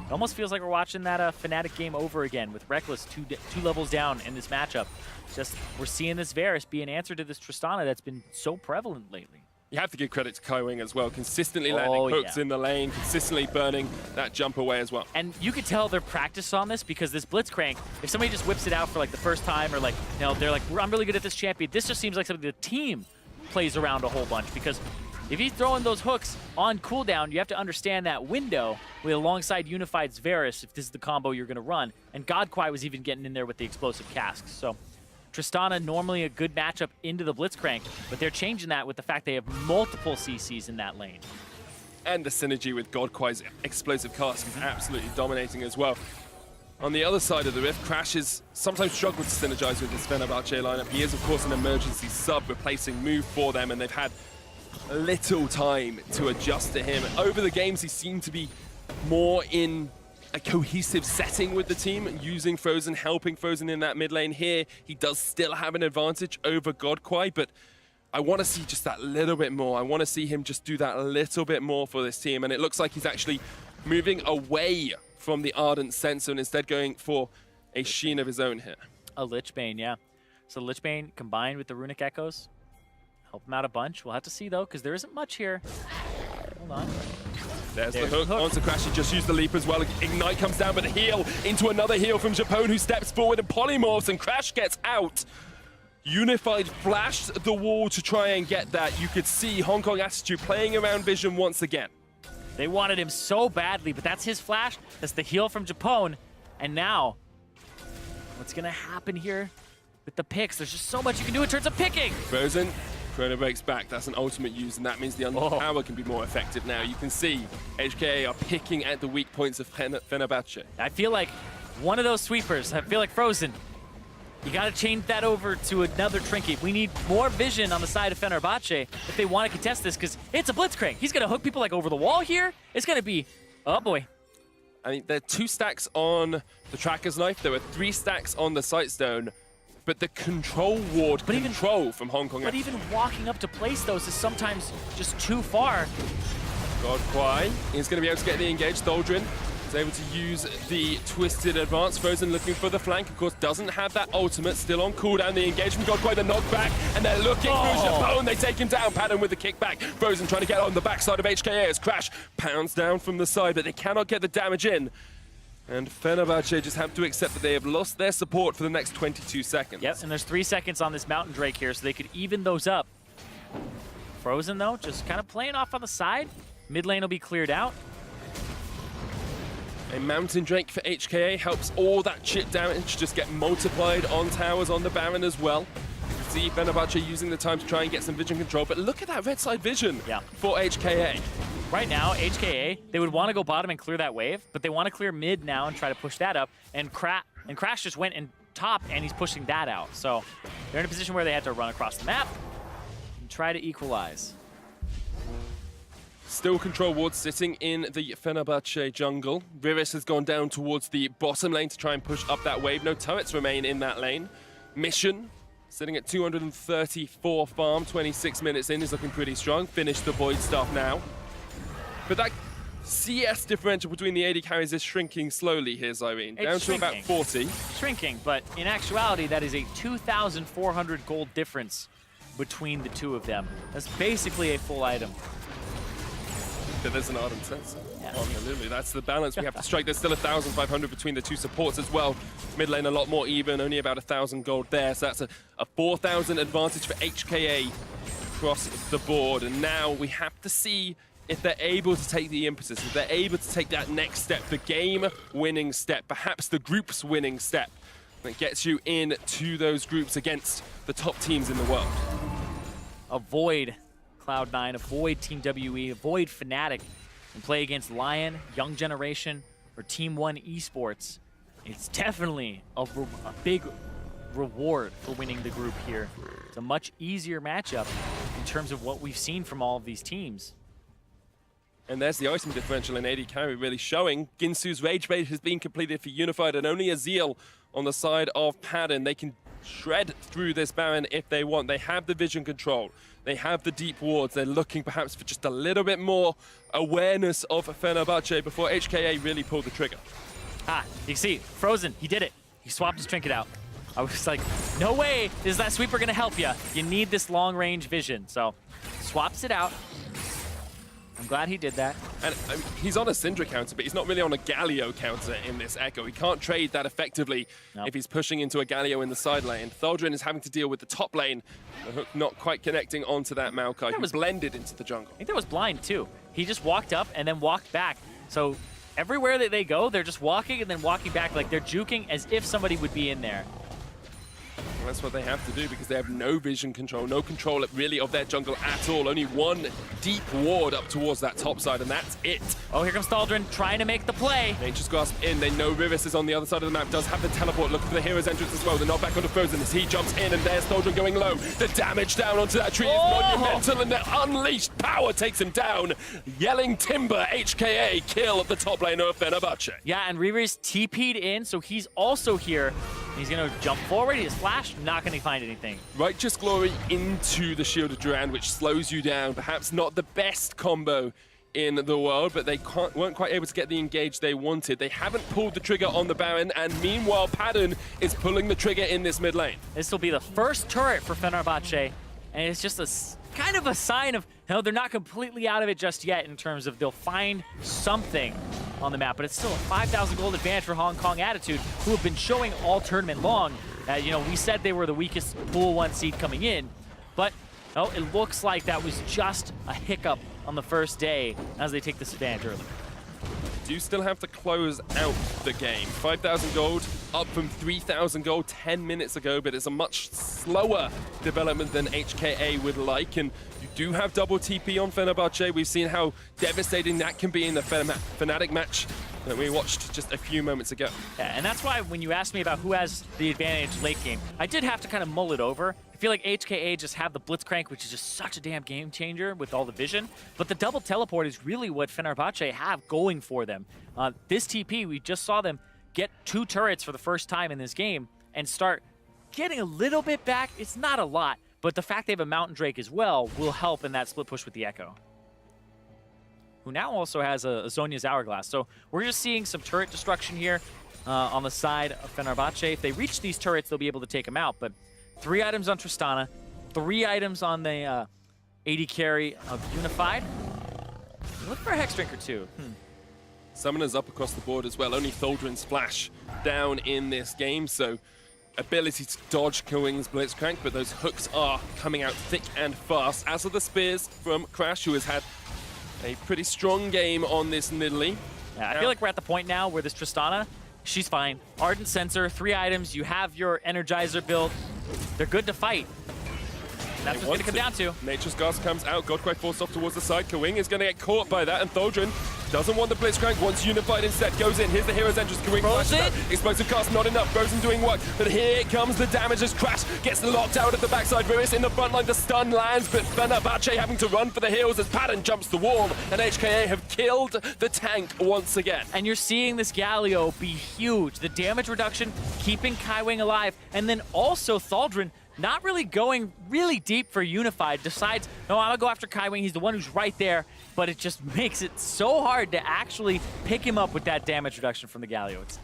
It almost feels like we're watching that Fnatic game over again with Reckless two levels down in this matchup. Just we're seeing this Varus be an answer to this Tristana that's been so prevalent lately. You have to give credit to Kaiwing as well, consistently landing hooks in the lane, consistently burning that jump away as well. And you could tell their practice on this because this Blitzcrank, if somebody just whips it out for like the first time or like, you know, they're like, I'm really good at this champion, this just seems like something the team plays around a whole bunch because if he's throwing those hooks on cooldown, you have to understand that window with alongside Unified's Varus if this is the combo you're going to run. And Godkwai was even getting in there with the explosive casks. So Tristana, normally a good matchup into the Blitzcrank, but they're changing that with the fact they have multiple CCs in that lane. And the synergy with Godkwai's explosive cask is absolutely dominating as well. On the other side of the rift, Crash has sometimes struggled to synergize with this Fenerbahçe lineup. He is, of course, an emergency sub replacing Move for them, and they've had little time to adjust to him. Over the games, he seemed to be more in a cohesive setting with the team, using Frozen, helping Frozen in that mid lane. Here, he does still have an advantage over Godkwai, but I want to see just that little bit more. I want to see him just do that a little bit more for this team, and it looks like he's actually moving away from the Ardent Sensor and instead going for a Sheen of his own here. A Lichbane, yeah. So Lichbane combined with the Runic Echoes, help him out a bunch. We'll have to see, though, because there isn't much here. Hold on. There's the hook onto Crash. He just used the leap as well. Ignite comes down, but a heal into another heal from Japone, who steps forward and polymorphs, and Crash gets out. Unified flashed the wall to try and get that. You could see Hong Kong Attitude playing around vision once again. They wanted him so badly, but that's his flash. That's the heal from Japone. And now, what's going to happen here with the picks? There's just so much you can do in terms of picking. Frozen. Chrono breaks back. That's an ultimate use, and that means the power can be more effective now. You can see HKA are picking at the weak points of Fenerbahçe. I feel like one of those sweepers, I feel like Frozen, you got to change that over to another trinket. We need more vision on the side of Fenerbahçe if they want to contest this, because it's a Blitzcrank. He's going to hook people like over the wall here. It's going to be, oh boy. I mean, there are 2 stacks on the Tracker's Knife. There were 3 stacks on the Sightstone. But the control ward from Hong Kong. But even walking up to place those is sometimes just too far. Godkwai is going to be able to get the engage. Thaldrin is able to use the twisted advance. Frozen looking for the flank. Of course, doesn't have that ultimate. Still on cooldown. The engage from Godkwai, the knockback. And they're looking through Japone. They take him down. Padden with the kickback. Frozen trying to get on the backside of HKA as Crash pounds down from the side, but they cannot get the damage in. And Fenerbahçe just have to accept that they have lost their support for the next 22 seconds. Yep, and there's 3 seconds on this Mountain Drake here, so they could even those up. Frozen, though, just kind of playing off on the side. Mid lane will be cleared out. A Mountain Drake for HKA helps all that chip damage just get multiplied on towers on the Baron as well. You see Fenerbahçe using the time to try and get some vision control, but look at that red side vision for HKA. Right now, HKA, they would want to go bottom and clear that wave, but they want to clear mid now and try to push that up. And Crash just went in top, and he's pushing that out. So they're in a position where they had to run across the map and try to equalize. Still control wards sitting in the Fenerbahçe jungle. Riris has gone down towards the bottom lane to try and push up that wave. No turrets remain in that lane. Mission sitting at 234 farm, 26 minutes in, is looking pretty strong. Finish the Void stuff now. But that CS differential between the AD carries is shrinking slowly here, Zyrene. Down to about 40. Shrinking, but in actuality, that is a 2,400 gold difference between the two of them. That's basically a full item. that there's an Ardent Sensor Yeah. on the Lulu. That's the balance we have to strike. There's still 1,500 between the two supports as well. Mid lane a lot more even, only about 1,000 gold there. So that's a 4,000 advantage for HKA across the board. And now we have to see if they're able to take the impetus, if they're able to take that next step, the game-winning step, perhaps the group's winning step that gets you into those groups against the top teams in the world. Avoid Cloud9, avoid Team WE, avoid Fnatic, and play against Lion, Young Generation, or Team One Esports. It's definitely a big reward for winning the group here. It's a much easier matchup in terms of what we've seen from all of these teams. And there's the item differential in AD carry really showing. Ginsu's Rage Bait has been completed for Unified, and only Azeel on the side of Padden. They can shred through this Baron if they want. They have the vision control. They have the deep wards. They're looking perhaps for just a little bit more awareness of Fenerbahçe before HKA really pulled the trigger. Ah, you can see, Frozen, he did it. He swapped his trinket out. I was like, no way is that sweeper gonna help you. You need this long range vision. So, swaps it out. I'm glad he did that. And he's on a Syndra counter, but he's not really on a Galio counter in this Ekko. He can't trade that effectively if he's pushing into a Galio in the side lane. Thaldrin is having to deal with the top lane. The hook not quite connecting onto that Maokai. He was blended into the jungle. I think that was blind too. He just walked up and then walked back. So everywhere that they go, they're just walking and then walking back like they're juking as if somebody would be in there. And that's what they have to do because they have no vision control, no control really of their jungle at all. Only one deep ward up towards that top side, and that's it. Oh, here comes Thaldrin trying to make the play. Nature's Grasp in. They know Riris is on the other side of the map, does have the teleport. Looking for the hero's entrance as well. The knockback onto Frozen as he jumps in, and there's Thaldrin going low. The damage down onto that tree is monumental, and the unleashed power takes him down. Yelling Timber, HKA, kill at the top lane of Fenerbahçe. Yeah, and Riris TP'd in, so he's also here. He's going to jump forward, he has flash, not going to find anything. Righteous Glory into the Shield of Duran, which slows you down. Perhaps not the best combo in the world, but they weren't quite able to get the engage they wanted. They haven't pulled the trigger on the Baron, and meanwhile, Padden is pulling the trigger in this mid lane. This will be the first turret for Fenerbahçe, and it's just a kind of a sign of, they're not completely out of it just yet in terms of they'll find something on the map, but it's still a 5,000 gold advantage for Hong Kong Attitude, who have been showing all tournament long. We said they were the weakest Pool 1 seed coming in, but it looks like that was just a hiccup on the first day as they take this advantage early. Do still have to close out the game. 5,000 gold, up from 3,000 gold 10 minutes ago, but it's a much slower development than HKA would like, and you do have double TP on Fenerbahçe. We've seen how devastating that can be in the Fnatic match that we watched just a few moments ago. Yeah, and that's why when you asked me about who has the advantage late game, I did have to kind of mull it over. I feel like HKA just have the Blitzcrank, which is just such a damn game changer with all the vision, but the double teleport is really what Fenerbahçe have going for them. This TP, we just saw them get 2 turrets for the first time in this game and start getting a little bit back. It's not a lot, but the fact they have a Mountain Drake as well will help in that split push with the Ekko, who now also has a Zhonya's Hourglass. So we're just seeing some turret destruction here on the side of Fenerbahçe. If they reach these turrets, they'll be able to take them out, but 3 items on Tristana, 3 items on the AD carry of Unified. Look for a Hex Drinker too. Summoners up across the board as well. Only Thaldrin's flash down in this game, so ability to dodge Kaiwing's Blitzcrank, but those hooks are coming out thick and fast, as are the spears from Crash, who has had a pretty strong game on this Nidalee. Yeah, I feel like we're at the point now where this Tristana, she's fine. Ardent Sensor, 3 items, you have your Energizer build. They're good to fight. That's what's going to come down to. Nature's Grasp comes out. Godkwai forced off towards the side. Kaiwing is going to get caught by that, and Thaldrin doesn't want the Blitzcrank, wants Unified instead. Goes in. Here's the hero's entrance. Kaiwing flashes out. Explosive cast, not enough. Frozen doing work, but here comes the damage as Crash gets locked out at the backside. Riris in the front line. The stun lands, but Fenerbahçe having to run for the heals as Padden jumps the wall, and HKA have killed the tank once again. And you're seeing this Galio be huge. The damage reduction, keeping Kaiwing alive, and then also Thaldrin not really going really deep for Unified, decides, no, I'm gonna go after Kaiwing, he's the one who's right there, but it just makes it so hard to actually pick him up with that damage reduction from the Galio. It's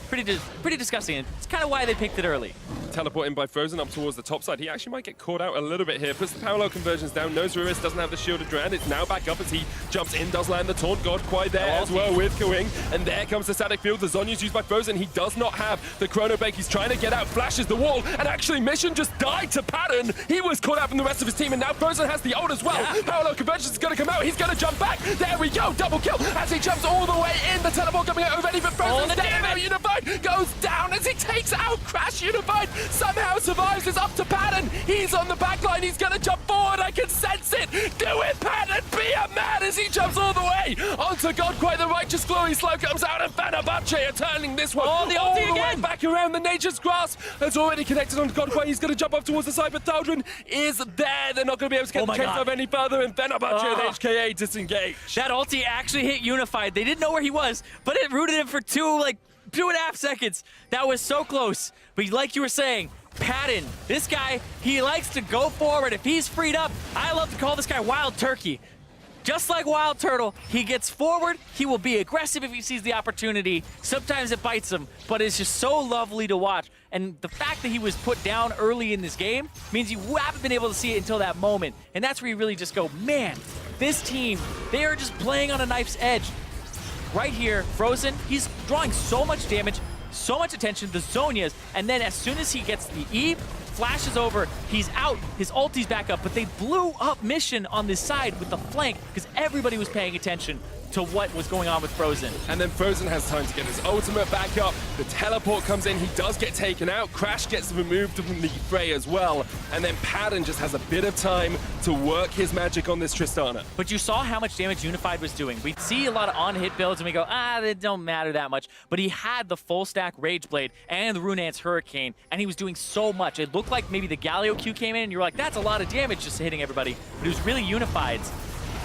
pretty disgusting, and it's kind of why they picked it early. teleport in by Frozen up towards the top side. He actually might get caught out a little bit here. Puts the parallel conversions down. Knows Riris doesn't have the shield of Durand. It's now back up as he jumps in, does land the taunt. Godkwai there as well with Kaiwing. And there comes the static field. The Zonya's used by Frozen. He does not have the chrono break. He's trying to get out, flashes the wall, and actually Mission just died to Padden. He was caught out from the rest of his team, and now Frozen has the ult as well. Yeah. Parallel conversions is going to come out. He's going to jump back. There we go. Double kill as he jumps all the way in. The teleport coming out already, but Frozen's dead. Now Unified goes down as he takes out Crash. Unified somehow survives. It's up to Padden. He's on the back line. He's going to jump forward. I can sense it. Do it, Padden. Be a man as he jumps all the way onto Godkwai. The Righteous Glory Slow comes out, and Fenerbahçe are turning this one all the way back around. The Nature's Grasp has already connected onto Godkwai. He's going to jump up towards the side, but Thaldrin is there. They're not going to be able to get the chase off any further, and Fenerbahçe and HKA disengage. That ulti actually hit Unified. They didn't know where he was, but it rooted him for 2.5 seconds. That was so close. But like you were saying, Padden, this guy, he likes to go forward. If he's freed up, I love to call this guy Wild Turkey. Just like Wild Turtle, he gets forward, he will be aggressive if he sees the opportunity. Sometimes it bites him, but it's just so lovely to watch. And the fact that he was put down early in this game means you haven't been able to see it until that moment. And that's where you really just go, man, this team, they are just playing on a knife's edge. Right here, Frozen, he's drawing so much damage, so much attention, the Zonias, and then as soon as he gets the E, flashes over, he's out, his ulti's back up, but they blew up Mission on this side with the flank because everybody was paying attention to what was going on with Frozen. And then Frozen has time to get his ultimate back up. The teleport comes in, he does get taken out. Crash gets removed from the fray as well. And then Padden just has a bit of time to work his magic on this Tristana. But you saw how much damage Unified was doing. We see a lot of on-hit builds and we go, they don't matter that much. But he had the full stack Rage Blade and the Runaan's Hurricane, and he was doing so much. It looked like maybe the Galio Q came in and you were like, that's a lot of damage just hitting everybody. But it was really Unified's.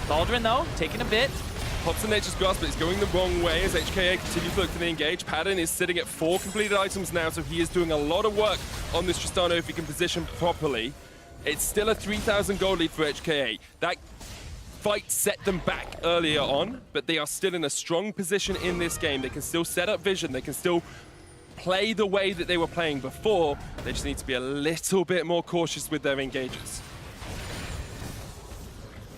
Thaldrin though, taking a bit. Pops in Nature's Grasp, but he's going the wrong way as HKA continues to look for the engage. Padden is sitting at 4 completed items now, so he is doing a lot of work on this Tristana if he can position properly. It's still a 3,000 gold lead for HKA. That fight set them back earlier on, but they are still in a strong position in this game. They can still set up vision, they can still play the way that they were playing before. They just need to be a little bit more cautious with their engages.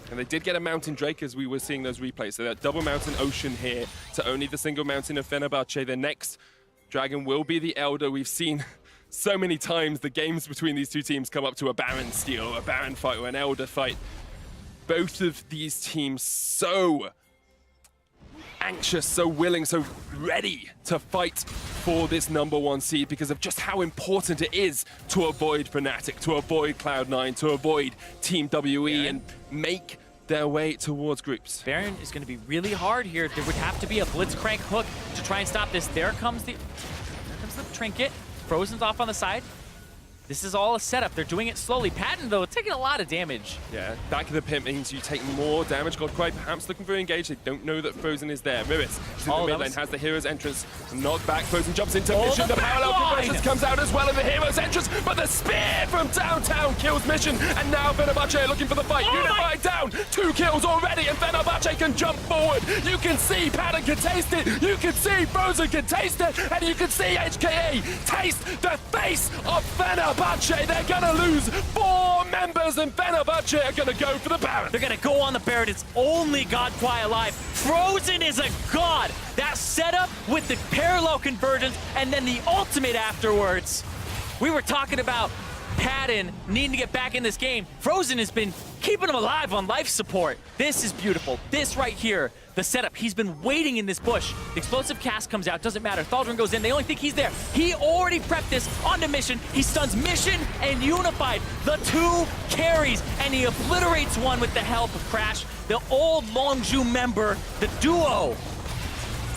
And they did get a Mountain Drake as we were seeing those replays. So that double Mountain Ocean here to only the single Mountain of Fenerbahçe. The next dragon will be the Elder. We've seen so many times the games between these two teams come up to a Baron steal, a Baron fight, or an Elder fight. Both of these teams so anxious, so willing, so ready to fight for this #1 seed because of just how important it is to avoid Fnatic, to avoid Cloud9, to avoid Team WE and make their way towards groups. Baron is going to be really hard here. There would have to be a Blitzcrank hook to try and stop this. There comes the trinket. Frozen's off on the side. This is all a setup. They're doing it slowly. Padden, though, taking a lot of damage. Yeah, back of the pimp means you take more damage. Godkwai perhaps looking for an engage. They don't know that Frozen is there. Riris in the mid lane has the hero's entrance. Knocked back. Frozen jumps into Mission. The parallel conversions comes out as well in the hero's entrance. But the spear from downtown kills Mission. And now Fenerbahçe looking for the fight. Unified down. 2 kills already. And Fenerbahçe can jump forward. You can see Padden can taste it. You can see Frozen can taste it. And you can see HKA taste the face of Fenerbahçe. They're gonna lose 4 members and Fenerbahçe are gonna go for the Baron. They're gonna go on the Baron. It's only Godkwai alive. Frozen is a god. That setup with the parallel convergence and then the ultimate afterwards. We were talking about Padden needing to get back in this game. Frozen has been keeping him alive on life support. This is beautiful. This right here, the setup. He's been waiting in this bush. The explosive cast comes out, doesn't matter. Thaldrin goes in, they only think he's there. He already prepped this onto Mission. He stuns Mission and Unified, the 2 carries, and he obliterates one with the help of Crash, the old Longzhu member, the duo.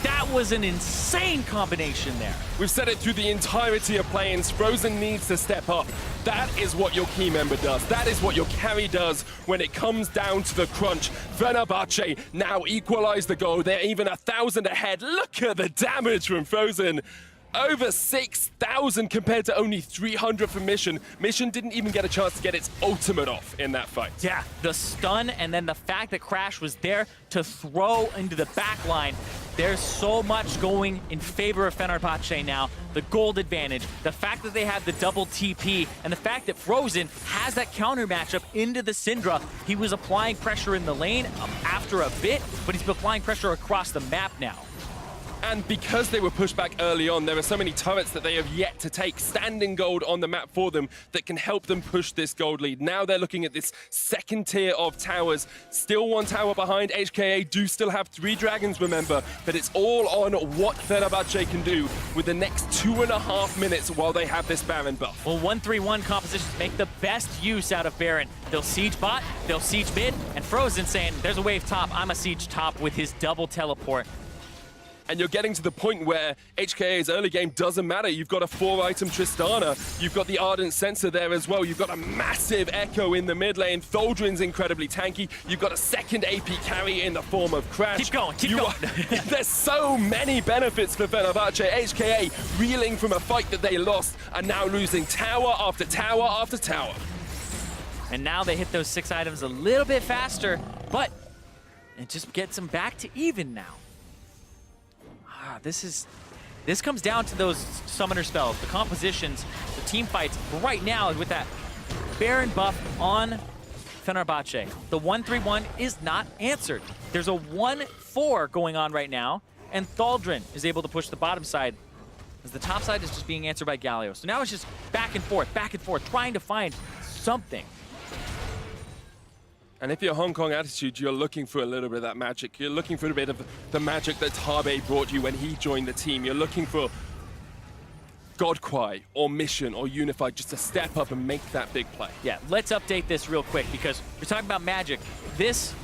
That was an insane combination there. We've said it through the entirety of play-ins. Frozen needs to step up. That is what your key member does. That is what your carry does when it comes down to the crunch. Fenerbahçe now equalize the goal. They're even 1,000 ahead. Look at the damage from Frozen. Over 6,000 compared to only 300 for Mission. Mission didn't even get a chance to get its ultimate off in that fight. Yeah, the stun and then the fact that Crash was there to throw into the back line. There's so much going in favor of Fenerbahçe now. The gold advantage, the fact that they have the double TP, and the fact that Frozen has that counter matchup into the Syndra. He was applying pressure in the lane after a bit, but he's applying pressure across the map now. And because they were pushed back early on, there are so many turrets that they have yet to take standing gold on the map for them that can help them push this gold lead. Now they're looking at this second tier of towers. Still one tower behind. HKA do still have 3 dragons, remember, but it's all on what Fenerbahçe can do with the next 2.5 minutes while they have this Baron buff. Well, 1-3-1 compositions make the best use out of Baron. They'll siege bot, they'll siege mid, and Frozen saying, there's a wave top, I'm a siege top with his double teleport. And you're getting to the point where HKA's early game doesn't matter. You've got a 4-item Tristana. You've got the Ardent Sensor there as well. You've got a massive Ekko in the mid lane. Thaldrin's incredibly tanky. You've got a second AP carry in the form of Crash. Keep going, keep going. There's so many benefits for Fenerbahçe. HKA reeling from a fight that they lost and now losing tower after tower after tower. And now they hit those 6 items a little bit faster, but it just gets them back to even now. This comes down to those summoner spells, the compositions, the team fights. Right now, with that Baron buff on Fenerbahçe, the 1-3-1 is not answered. There's a 1-4 going on right now, and Thaldrin is able to push the bottom side, as the top side is just being answered by Galio. So now it's just back and forth, trying to find something. And if you're Hong Kong Attitude, you're looking for a little bit of that magic. You're looking for a bit of the magic that Tabe brought you when he joined the team. You're looking for Godkwai or Mission or Unified just to step up and make that big play. Yeah, let's update this real quick because we're talking about magic. This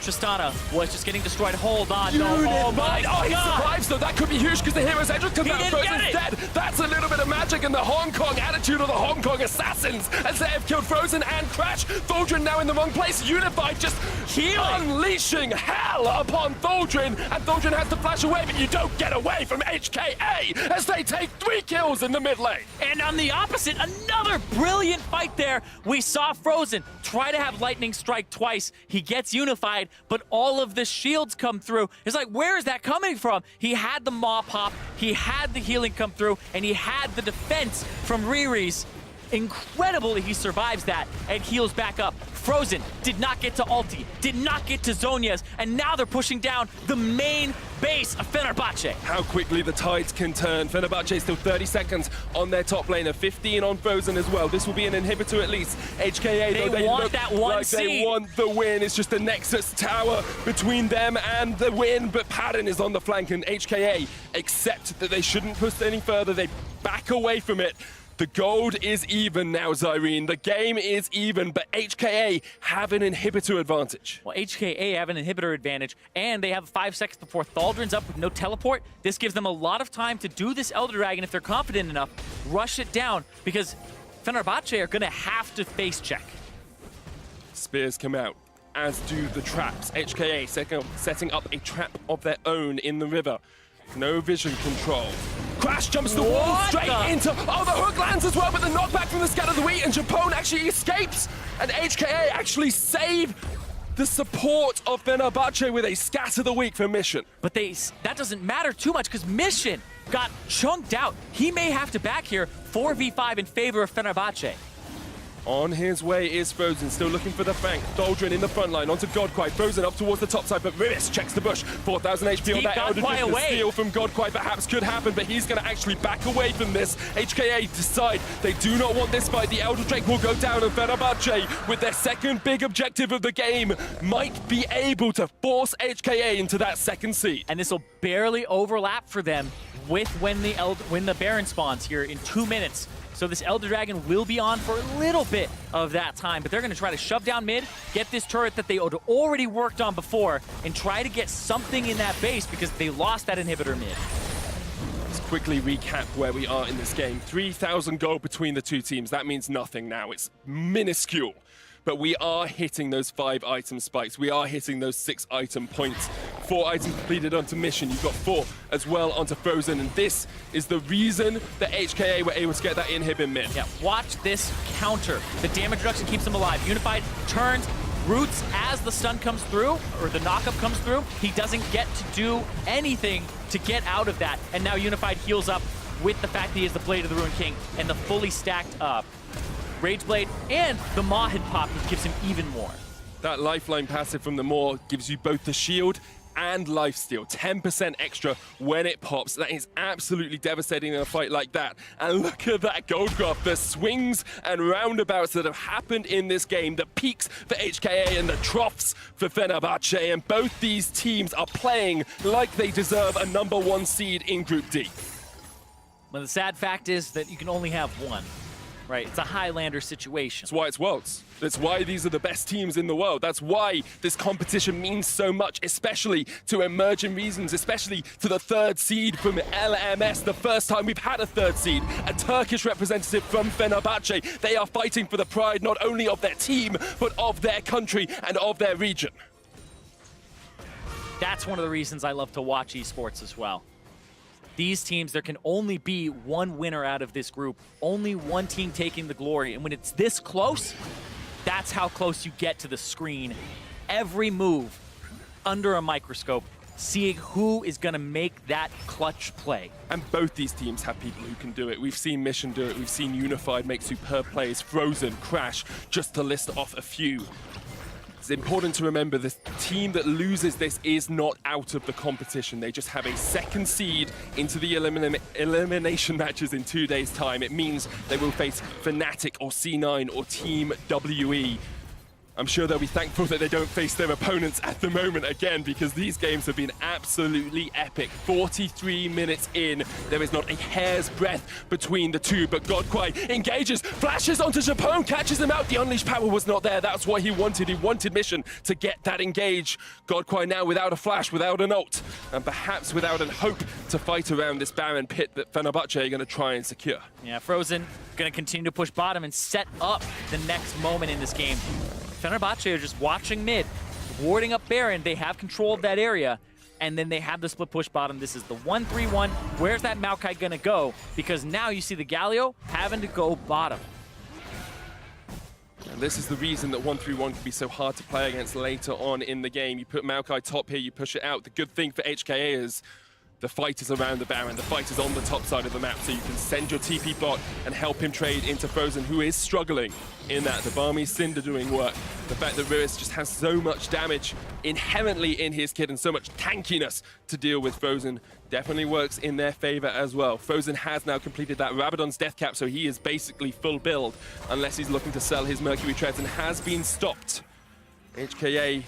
Tristana was just getting destroyed. Hold on. No. Oh my God. He survives though. That could be huge because the hero's edge comes out. Frozen's dead. That's a little bit of magic in the Hong Kong Attitude of the Hong Kong Assassins as they have killed Frozen and Crash. Thaldrin now in the wrong place. Unified just unleashing hell upon Thaldrin, and Thaldrin has to flash away, but you don't get away from HKA as they take 3 kills in the mid lane. And on the opposite, another brilliant fight there. We saw Frozen try to have lightning strike twice. He gets Unified, but all of the shields come through. It's like, where is that coming from? He had the Maw pop, he had the healing come through, and he had the defense from Riris. Incredibly, he survives that and heals back up. Frozen did not get to ulti, did not get to Zhonya's, and now they're pushing down the main base of Fenerbahçe. How quickly the tides can turn. Fenerbahçe still 30 seconds on their top laner, 15 on Frozen as well. This will be an inhibitor at least. HKA, they though, want look that one like seed. They want the win. It's just a Nexus tower between them and the win, but Padden is on the flank, and HKA accept that they shouldn't push any further. They back away from it. The gold is even now, Zyrene. The game is even, but HKA have an inhibitor advantage. Well, HKA have an inhibitor advantage, and they have 5 seconds before Thaldrin's up with no teleport. This gives them a lot of time to do this Elder Dragon if they're confident enough. Rush it down, because Fenerbahçe are going to have to face check. Spears come out, as do the traps. HKA setting up a trap of their own in the river. No vision control. Crash jumps the wall straight into... Oh, the hook lands as well, but the knockback from the Scatter the Wheat, and Japone actually escapes. And HKA actually save the support of Fenerbahçe with a Scatter the Weak for Mission. But that doesn't matter too much because Mission got chunked out. He may have to back here 4v5 in favor of Fenerbahçe. On his way is Frozen, still looking for the flank. Thaldrin in the front line, onto Godkwai. Frozen up towards the top side, but Riris checks the bush. 4,000 HP on that Elder Dragon. The steal from Godkwai perhaps could happen, but he's going to actually back away from this. HKA decide they do not want this fight. The Elder Drake will go down, and Fenerbahçe, with their second big objective of the game, might be able to force HKA into that second seed. And this will barely overlap for them with when the Baron spawns here in 2 minutes. So this Elder Dragon will be on for a little bit of that time, but they're going to try to shove down mid, get this turret that they had already worked on before, and try to get something in that base because they lost that inhibitor mid. Let's quickly recap where we are in this game. 3,000 gold between the two teams. That means nothing now. It's minuscule. But we are hitting those 5-item spikes. We are hitting those 6-item points 4 items completed onto Mission. You've got 4 as well onto Frozen, and this is the reason that HKA were able to get that inhib in mid. Yeah, watch this counter. The damage reduction keeps him alive. Unified turns, roots as the stun comes through, or the knockup comes through. He doesn't get to do anything to get out of that. And now Unified heals up with the fact that he is the Blade of the Ruined King and the fully stacked up Rage Blade, and the Maw had popped, which gives him even more. That lifeline passive from the Maw gives you both the shield and lifesteal, 10% extra when it pops. That is absolutely devastating in a fight like that. And look at that gold graph, the swings and roundabouts that have happened in this game, the peaks for HKA and the troughs for Fenerbahçe, and both these teams are playing like they deserve a #1 seed in Group D. Well, the sad fact is that you can only have one, right? It's a Highlander situation. That's why it's Worlds. That's why these are the best teams in the world. That's why this competition means so much, especially to emerging regions, especially to the 3rd seed from LMS, the first time we've had a 3rd seed, a Turkish representative from Fenerbahçe. They are fighting for the pride not only of their team, but of their country and of their region. That's one of the reasons I love to watch esports as well. These teams, there can only be one winner out of this group, only one team taking the glory. And when it's this close, that's how close you get to the screen. Every move under a microscope, seeing who is going to make that clutch play. And both these teams have people who can do it. We've seen Mission do it. We've seen Unified make superb plays, Frozen, Crash, just to list off a few. It's important to remember the team that loses this is not out of the competition. They just have a 2nd seed into the elimination matches in 2 days' time. It means they will face Fnatic or C9 or Team WE. I'm sure they'll be thankful that they don't face their opponents at the moment again, because these games have been absolutely epic. 43 minutes in, there is not a hair's breadth between the two, but Godkwai engages, flashes onto Japone, catches him out. The unleashed power was not there. That's what he wanted. He wanted Mission to get that engage. Godkwai now without a flash, without an ult, and perhaps without a hope to fight around this barren pit that Fenerbahçe are going to try and secure. Yeah, Frozen going to continue to push bottom and set up the next moment in this game. Fenerbahçe are just watching mid, warding up Baron. They have control of that area, and then they have the split push bottom. This is the 1-3-1. Where's that Maokai gonna go? Because now you see the Galio having to go bottom. And this is the reason that 1-3-1 can be so hard to play against later on in the game. You put Maokai top here, you push it out. The good thing for HKA is the fight is around the Baron, the fight is on the top side of the map, so you can send your TP bot and help him trade into Frozen, who is struggling in that. The Barmy Syndra doing work. The fact that Riris just has so much damage inherently in his kit and so much tankiness to deal with Frozen definitely works in their favor as well. Frozen has now completed that Rabadon's death cap, so he is basically full build, unless he's looking to sell his Mercury Treads, and has been stopped. HKA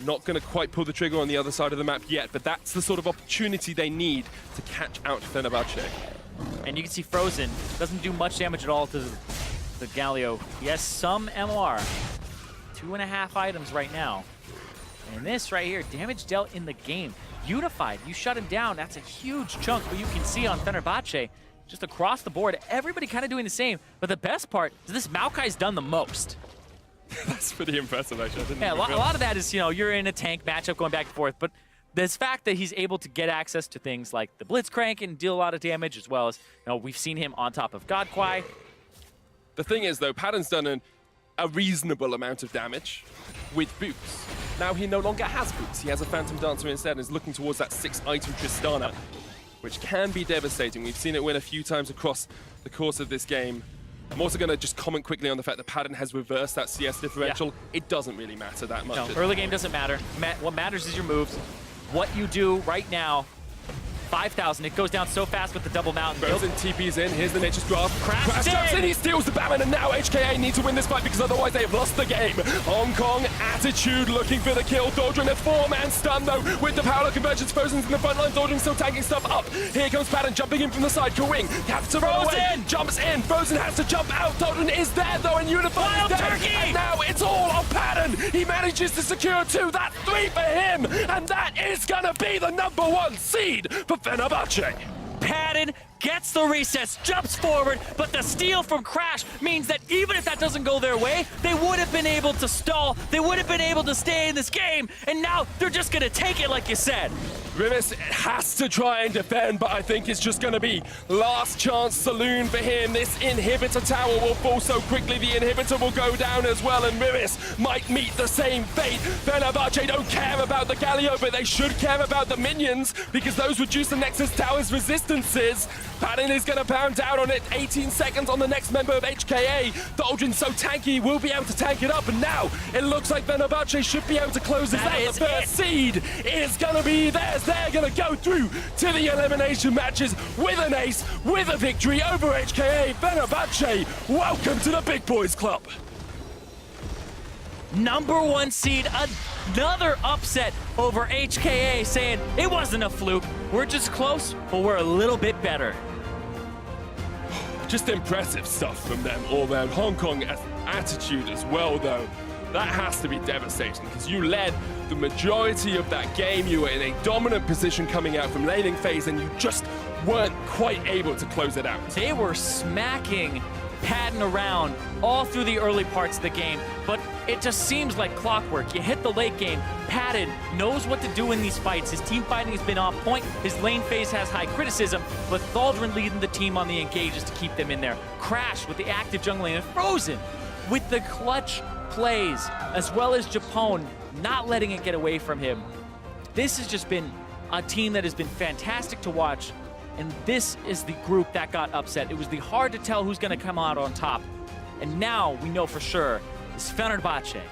not going to quite pull the trigger on the other side of the map yet, but that's the sort of opportunity they need to catch out Fenerbahçe. And you can see Frozen doesn't do much damage at all to the Galio. He has some MR. 2.5 items right now. And this right here, damage dealt in the game. Unified, you shut him down. That's a huge chunk, but you can see on Fenerbahçe, just across the board, everybody kind of doing the same. But the best part is this Maokai's done the most. That's pretty impressive, actually. Yeah, a lot of that is, you know, you're in a tank matchup going back and forth, but this fact that he's able to get access to things like the Blitzcrank and deal a lot of damage, as well as, you know, we've seen him on top of Godkwai. The thing is, though, Padden's done a reasonable amount of damage with boots. Now he no longer has boots. He has a Phantom Dancer instead and is looking towards that 6-item Tristana, which can be devastating. We've seen it win a few times across the course of this game. I'm also going to just comment quickly on the fact that Padden has reversed that CS differential. Yeah. It doesn't really matter that much. No, early game doesn't matter. What matters is your moves. What you do right now, 5,000. It goes down so fast with the double mountain. Frozen TP's in. Here's the Nature's Grasp. Crash jumps in. He steals the Baron, and now HKA need to win this fight because otherwise they have lost the game. Hong Kong attitude looking for the kill. Thaldrin a 4-man stun though with the power convergence. Frozen's in the front line. Thaldrin still tanking stuff up. Here comes Padden jumping in from the side. Kaiwing have to run away. Jumps in. Frozen has to jump out. Thaldrin is there though, and Unified is dead. And now it's all on Padden. He manages to secure 2. That's 3 for him, and that is gonna be the #1 seed for Fenerbahçe. Padden gets the recess, jumps forward, but the steal from Crash means that even if that doesn't go their way, they would have been able to stall, they would have been able to stay in this game, and now they're just gonna take it like you said. Riris has to try and defend, but I think it's just going to be last chance saloon for him. This inhibitor tower will fall so quickly, the inhibitor will go down as well, and Riris might meet the same fate. Fenerbahçe don't care about the Galio, but they should care about the minions, because those reduce the Nexus Tower's resistances. Padden is going to pound down on it, 18 seconds on the next member of HKA. Thaldrin so tanky, will be able to tank it up, and now it looks like Fenerbahçe should be able to close this out. The first seed is going to be theirs. They're going to go through to the elimination matches with an ace, with a victory over HKA. Fenerbahçe, welcome to the Big Boys Club. Number 1 seed, another upset over HKA, saying it wasn't a fluke. We're just close, but we're a little bit better. Just impressive stuff from them all around. Hong Kong attitude as well, though. That has to be devastating, because you led the majority of that game. You were in a dominant position coming out from laning phase, and you just weren't quite able to close it out. They were smacking Padden around all through the early parts of the game, but it just seems like clockwork. You hit the late game, Padden knows what to do in these fights. His team fighting has been on point. His lane phase has high criticism, but Thaldrin leading the team on the engages to keep them in there. Crash with the active jungle lane, and Frozen with the clutch plays, as well as Japone not letting it get away from him. This has just been a team that has been fantastic to watch, and this is the group that got upset. It was the hard to tell who's going to come out on top, and now we know for sure it's Fenerbahçe.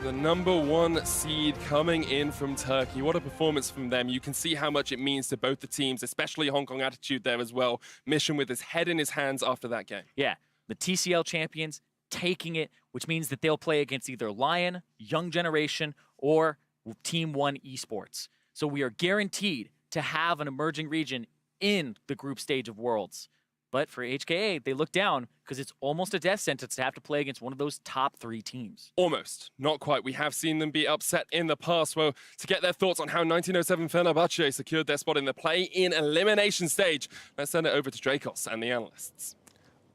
The number 1 seed coming in from Turkey. What a performance from them. You can see how much it means to both the teams, especially Hong Kong attitude there as well. Mission with his head in his hands after that game. Yeah, the TCL champions taking it, which means that they'll play against either Lion, Young Generation, or Team 1 Esports. So we are guaranteed to have an emerging region in the group stage of Worlds. But for HKA, they look down because it's almost a death sentence to have to play against one of those top 3 teams. Almost. Not quite. We have seen them be upset in the past. Well, to get their thoughts on how 1907 Fenerbahçe secured their spot in the play-in elimination stage, let's send it over to Dracos and the analysts.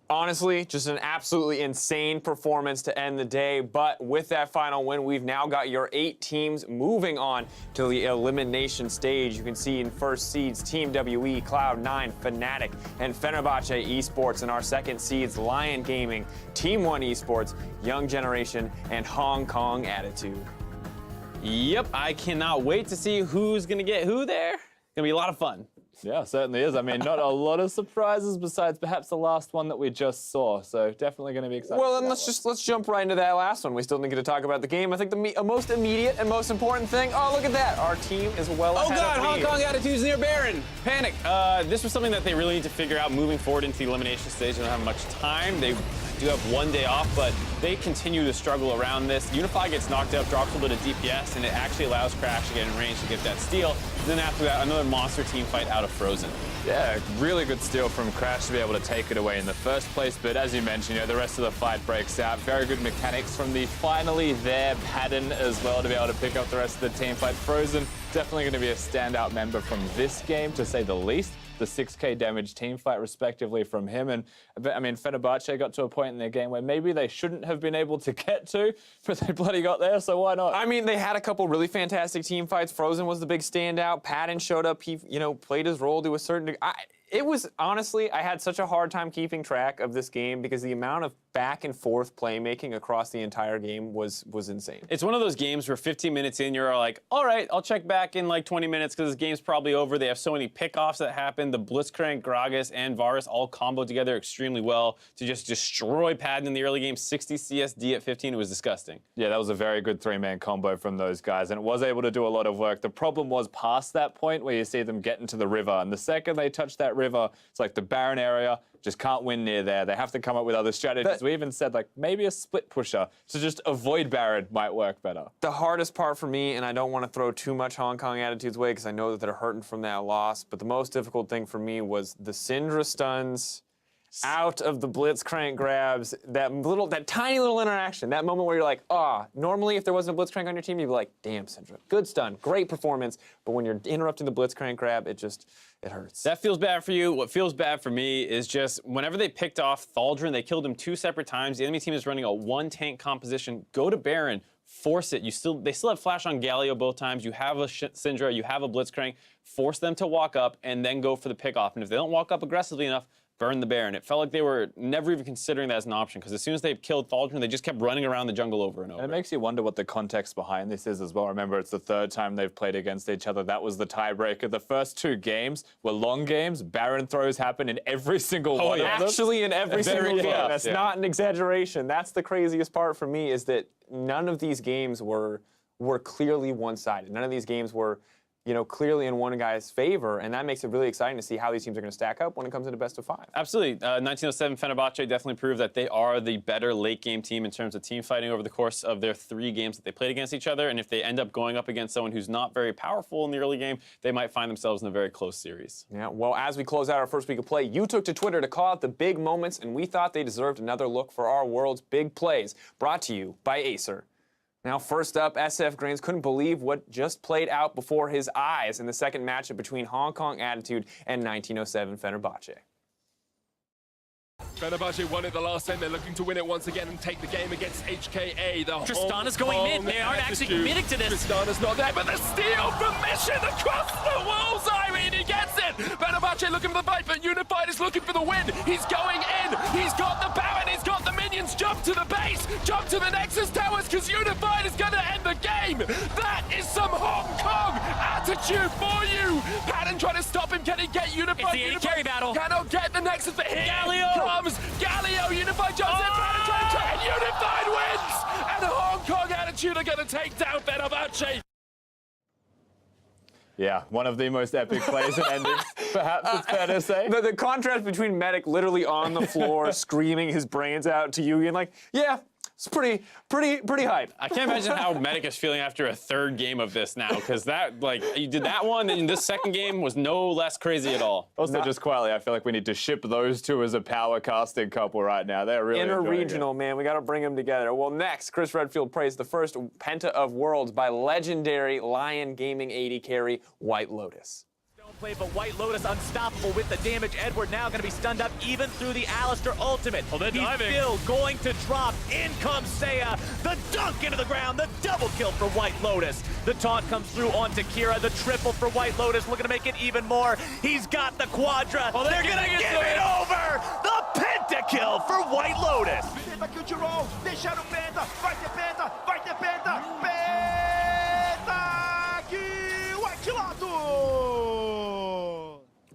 Honestly, just an absolutely insane performance to end the day. But with that final win, we've now got your 8 teams moving on to the elimination stage. You can see in first seeds, Team WE, Cloud9, Fnatic, and Fenerbahçe Esports. And our second seeds, Lion Gaming, Team 1 Esports, Young Generation, and Hong Kong Attitude. Yep, I cannot wait to see who's going to get who there. Gonna be a lot of fun. Yeah, certainly is. I mean, not a lot of surprises besides perhaps the last one that we just saw. So definitely going to be exciting. Well, then let's jump right into that last one. We still didn't get to talk about the game. I think the most immediate and most important thing. Oh, look at that! Our team is well ahead God, of Hong lead. Kong Attitude's near Baron. Panic. This was something that they really need to figure out moving forward into the elimination stage. They don't have much time. They do have 1 day off, but they continue to struggle around this. Unify gets knocked up, drops a little bit of DPS, and it actually allows Crash to get in range to get that steal. Then after that, another monster team fight out of Frozen. Yeah, really good steal from Crash to be able to take it away in the first place. But as you mentioned, the rest of the fight breaks out. Very good mechanics from the finally there Padden as well to be able to pick up the rest of the team fight. Frozen, definitely going to be a standout member from this game, to say the least. The 6k damage team fight respectively from him. And I mean, Fenerbahçe got to a point in their game where maybe they shouldn't have been able to get to, but they bloody got there, so why not? I mean, they had a couple really fantastic team fights. Frozen was the big standout. Padden showed up. He, played his role to a certain degree. It was, honestly, I had such a hard time keeping track of this game because the amount of back and forth playmaking across the entire game was insane. It's one of those games where 15 minutes in, you're like, all right, I'll check back in like 20 minutes because this game's probably over. They have so many pickoffs that happen. The Blitzcrank, Gragas, and Varus all comboed together extremely well to just destroy Padden in the early game. 60 CSD at 15, it was disgusting. Yeah, that was a very good 3-man combo from those guys, and it was able to do a lot of work. The problem was past that point where you see them get into the river, and the second they touch that river, it's like the Baron area, just can't win near there. They have to come up with other strategies. We even said, like, maybe a split pusher to just avoid Baron might work better. The hardest part for me, and I don't want to throw too much Hong Kong Attitude's way because I know that they're hurting from that loss, but the most difficult thing for me was the Syndra stuns out of the Blitzcrank grabs, that tiny little interaction, that moment where you're like, normally if there wasn't a Blitzcrank on your team, you'd be like, damn, Syndra, good stun, great performance. But when you're interrupting the Blitzcrank grab, it hurts. That feels bad for you. What feels bad for me is just whenever they picked off Thaldrin, they killed him 2 separate times. The enemy team is running a 1-tank composition. Go to Baron, force it. They still have flash on Galio both times. You have a Syndra, you have a Blitzcrank. Force them to walk up and then go for the pickoff. And if they don't walk up aggressively enough, burn the Baron. It felt like they were never even considering that as an option, because as soon as they killed Thaldrin, they just kept running around the jungle over and over. And it makes you wonder what the context behind this is as well. Remember, it's the 3rd time they've played against each other. That was the tiebreaker. The first 2 games were long games. Baron throws happen in every single one of them. Actually, in every single game. That's not an exaggeration. That's the craziest part for me, is that none of these games were clearly one-sided. None of these games were, clearly in one guy's favor, and that makes it really exciting to see how these teams are going to stack up when it comes into best of 5. Absolutely. 1907 Fenerbahçe definitely proved that they are the better late-game team in terms of team fighting over the course of their 3 games that they played against each other, and if they end up going up against someone who's not very powerful in the early game, they might find themselves in a very close series. Yeah, well, as we close out our first week of play, you took to Twitter to call out the big moments, and we thought they deserved another look for our world's big plays, brought to you by Acer. Now, first up, SF Grains couldn't believe what just played out before his eyes in the second matchup between Hong Kong Attitude and 1907 Fenerbahçe. Fenerbahçe won it the last time. They're looking to win it once again and take the game against HKA. Tristana's going mid. They aren't actually committing to this. Tristana's not there, but the steal from Mission across the walls. Irene, he gets it. Fenerbahçe looking for the fight, but Unified is looking for the win. He's going in. He's got the Baron. He's got the minions. Jump to the base. Jump to the Nexus Towers, because Unified is going to end the game. That is some Hong Kong attitude for you. Padden trying to stop him. Can he get Unified? It's the AD carry battle. Cannot get the Nexus, but here Galio comes Galio. Unified jumps in. Padden trying to and Unified wins. And Hong Kong attitude are going to take down Fenerbahçe. Yeah, one of the most epic plays and endings, perhaps it's fair to say. The contrast between Medic literally on the floor screaming his brains out to Yugi and like, yeah, it's pretty hype. I can't imagine how Medic is feeling after a 3rd game of this now, because you did that one, and this second game was no less crazy at all. Also, just quietly, I feel like we need to ship those 2 as a power casting couple right now. They're really Inter-regional, man. We got to bring them together. Well, next, Chris Redfield praised the first Penta of Worlds by legendary Lion Gaming AD carry White Lotus. Play, but White Lotus unstoppable with the damage. Edward now going to be stunned up even through the Alistair ultimate. Oh, they're diving. He's still going to drop. In comes Seiya. The dunk into the ground. The double kill for White Lotus. The taunt comes through onto Kira. The triple for White Lotus, looking to make it even more. He's got the quadra. Oh, they're going to give it over. The pentakill for White Lotus. Tenta kill de roll, deixaram o penta, vai ter penta, vai ter penta, penta, kill, Aquilato!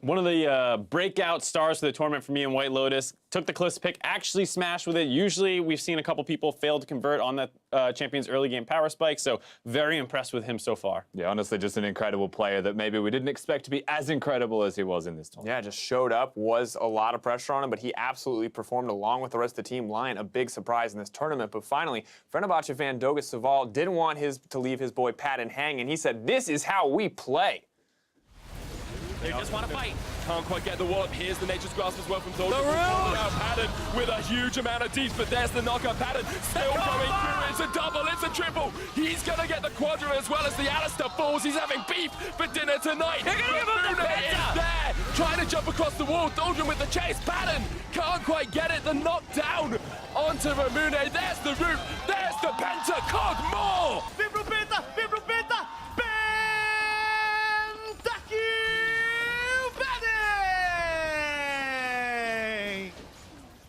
One of the breakout stars for the tournament for me and White Lotus. Took the Cliffs pick, actually smashed with it. Usually we've seen a couple people fail to convert on that champion's early game power spike, so very impressed with him so far. Yeah, honestly, just an incredible player that maybe we didn't expect to be as incredible as he was in this tournament. Yeah, just showed up, was a lot of pressure on him, but he absolutely performed along with the rest of the team. Lion, a big surprise in this tournament, but finally, Fenerbahçe fan Dogus Saval didn't want to leave his boy Padden hanging. He said, this is how we play. They just want to fight. Can't quite get the wallop. Here's the Nature's Grasp as well from Thaldrin. The root! Now Padden with a huge amount of deep, but there's the knockout. Padden still going through. It's a double, it's a triple. He's going to get the quadra as well as the Alistair falls. He's having beef for dinner tonight. They're going to give him the is there, trying to jump across the wall. Thaldrin with the chase. Padden can't quite get it. The knockdown onto Ramune. There's the root. There's the penta. Cog more. Vem pro penta, vem pro penta, penta kill, Padden!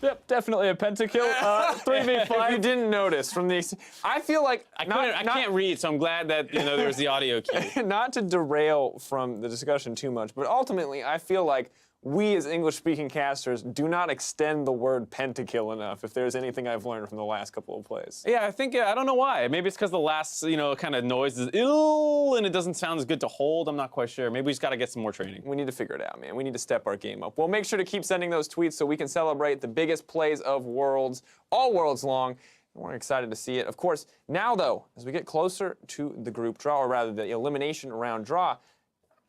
Yep, definitely a pentakill. 3v5. If you didn't notice from the, I feel like I can't read, so I'm glad that there was the audio cue. not to derail from the discussion too much, but ultimately I feel like we as English-speaking casters do not extend the word pentakill enough, if there's anything I've learned from the last couple of plays. Yeah, I think, I don't know why. Maybe it's because the last, kind of noise is ill and it doesn't sound as good to hold. I'm not quite sure. Maybe we just got to get some more training. We need to figure it out, man. We need to step our game up. Well, make sure to keep sending those tweets so we can celebrate the biggest plays of Worlds, all Worlds long. We're excited to see it. Of course, now though, as we get closer to the group draw, or rather the elimination round draw,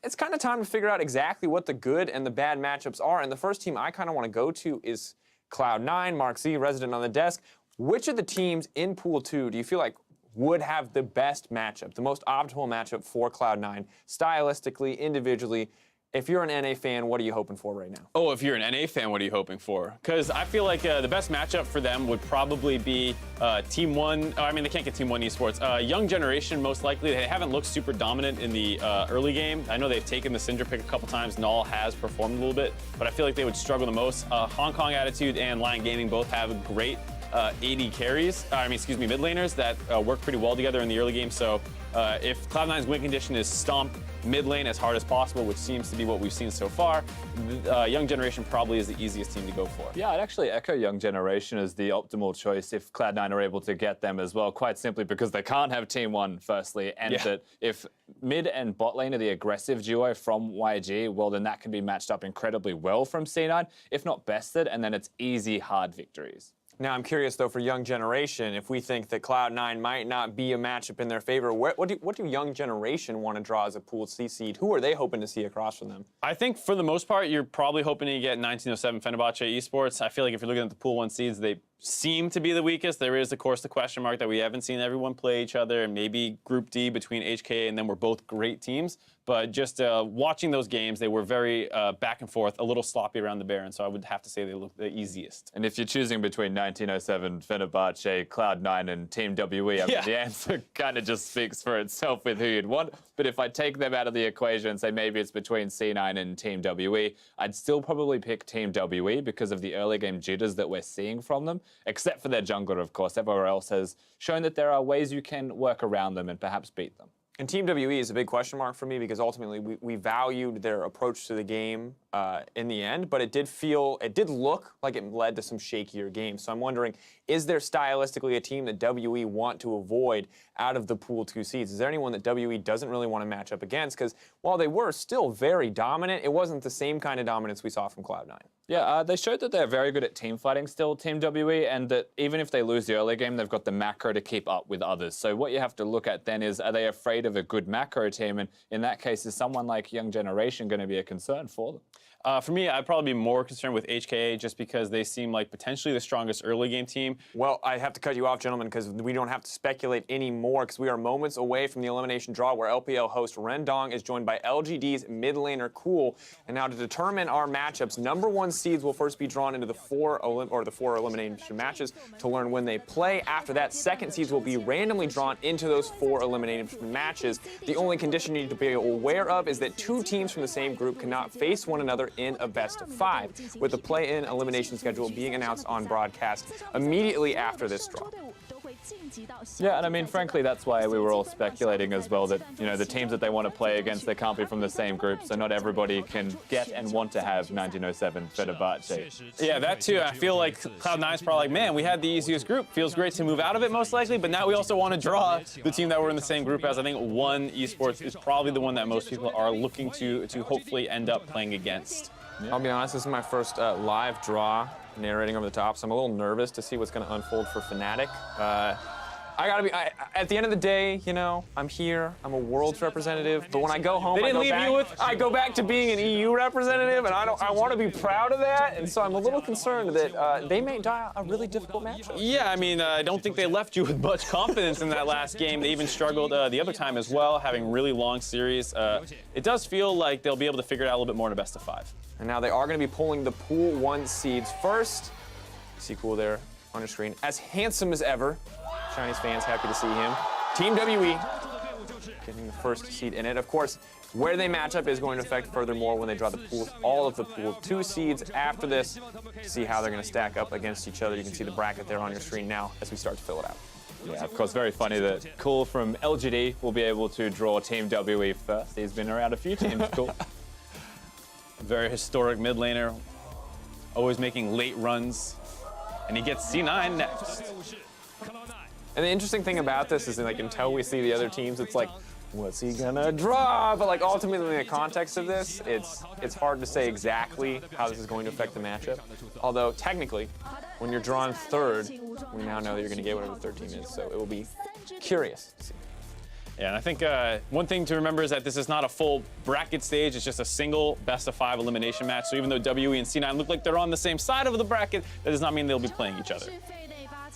it's kind of time to figure out exactly what the good and the bad matchups are. And the first team I kind of want to go to is Cloud9, Mark Z, resident on the desk. Which of the teams in Pool 2 do you feel like would have the best matchup, the most optimal matchup for Cloud9, stylistically, individually? If you're an NA fan, what are you hoping for right now? Oh, if you're an NA fan, what are you hoping for? Because I feel like the best matchup for them would probably be Team 1. Oh, I mean, they can't get Team 1 esports. Young Generation, most likely. They haven't looked super dominant in the early game. I know they've taken the Syndra pick a couple times. Null has performed a little bit, but I feel like they would struggle the most. Hong Kong Attitude and Lion Gaming both have great AD carries, mid laners that work pretty well together in the early game. So if Cloud9's win condition is stomp mid lane as hard as possible, which seems to be what we've seen so far, Young Generation probably is the easiest team to go for. Yeah, I'd actually echo Young Generation as the optimal choice if Cloud9 are able to get them as well, quite simply because they can't have Team 1, firstly, and that if mid and bot lane are the aggressive duo from YG, well, then that can be matched up incredibly well from C9, if not bested, and then it's easy, hard victories. Now, I'm curious, though, for Young Generation, if we think that Cloud9 might not be a matchup in their favor, what do Young Generation want to draw as a Pool C seed? Who are they hoping to see across from them? I think for the most part, you're probably hoping to get 1907 Fenerbahçe Esports. I feel like if you're looking at the Pool 1 seeds, they seem to be the weakest. There is, of course, the question mark that we haven't seen everyone play each other, and maybe Group D between HKA and them were both great teams. But just watching those games, they were very back and forth, a little sloppy around the Baron, so I would have to say they look the easiest. And if you're choosing between 1907 Fenerbahçe, Cloud9, and Team WE, I mean, the answer kind of just speaks for itself with who you'd want. But if I take them out of the equation and say maybe it's between C9 and Team WE, I'd still probably pick Team WE because of the early game jitters that we're seeing from them, except for their jungler, of course. Everywhere else has shown that there are ways you can work around them and perhaps beat them. And Team WE is a big question mark for me because ultimately we valued their approach to the game in the end, but it did look like it led to some shakier games. So I'm wondering, is there stylistically a team that WE want to avoid out of the Pool 2 seeds? Is there anyone that WE doesn't really want to match up against? Because while they were still very dominant, it wasn't the same kind of dominance we saw from Cloud9. Yeah, they showed that they're very good at team fighting still, Team WE, and that even if they lose the early game, they've got the macro to keep up with others. So what you have to look at then is, are they afraid of a good macro team? And in that case, is someone like Young Generation going to be a concern for them? For me, I'd probably be more concerned with HKA just because they seem like potentially the strongest early game team. Well, I have to cut you off, gentlemen, because we don't have to speculate anymore because we are moments away from the elimination draw where LPL host Rendong is joined by LGD's mid laner Cool. And now to determine our matchups, number 1 seeds will first be drawn into the four elimination matches to learn when they play. After that, second seeds will be randomly drawn into those 4 elimination matches. The only condition you need to be aware of is that 2 teams from the same group cannot face one another in a best of 5, with the play-in elimination schedule being announced on broadcast immediately after this draw. Yeah, and I mean, frankly, that's why we were all speculating as well that, you know, the teams that they want to play against, they can't be from the same group, so not everybody can get and want to have 1907 Fenerbahçe. Yeah, that too. I feel like Cloud9's probably like, man, we had the easiest group. Feels great to move out of it, most likely, but now we also want to draw the team that we're in the same group as. I think One Esports is probably the one that most people are looking to hopefully end up playing against. Yeah. I'll be honest, this is my first live draw narrating over the top, so I'm a little nervous to see what's going to unfold for Fnatic. I gotta be, at the end of the day, you know, I'm here, I'm a Worlds representative, but when I go home, I go back to being an EU representative, and I want to be proud of that, and so I'm a little concerned that they may die a really difficult matchup. Yeah, I mean, I don't think they left you with much confidence in that last game. They even struggled the other time as well, having really long series. It does feel like they'll be able to figure it out a little bit more in a best of 5. And now they are going to be pulling the Pool 1 seeds first. You see Cool there on your screen. As handsome as ever. Chinese fans happy to see him. Team WE getting the first seed in it. Of course, where they match up is going to affect furthermore when they draw the pools, all of the Pool 2 seeds after this to see how they're going to stack up against each other. You can see the bracket there on your screen now as we start to fill it out. Yeah, of course, very funny that Cool from LGD will be able to draw Team WE first. He's been around a few teams, Cool. Very historic mid laner, always making late runs, and he gets C9 next. And the interesting thing about this is that, like, until we see the other teams, it's like, what's he gonna draw? But like ultimately in the context of this, it's hard to say exactly how this is going to affect the matchup. Although technically, when you're drawn third, we now know that you're gonna get whatever the third team is, so it will be curious to see. Yeah, and I think one thing to remember is that this is not a full bracket stage. It's just a single best-of-5 elimination match. So even though WE and C9 look like they're on the same side of the bracket, that does not mean they'll be playing each other.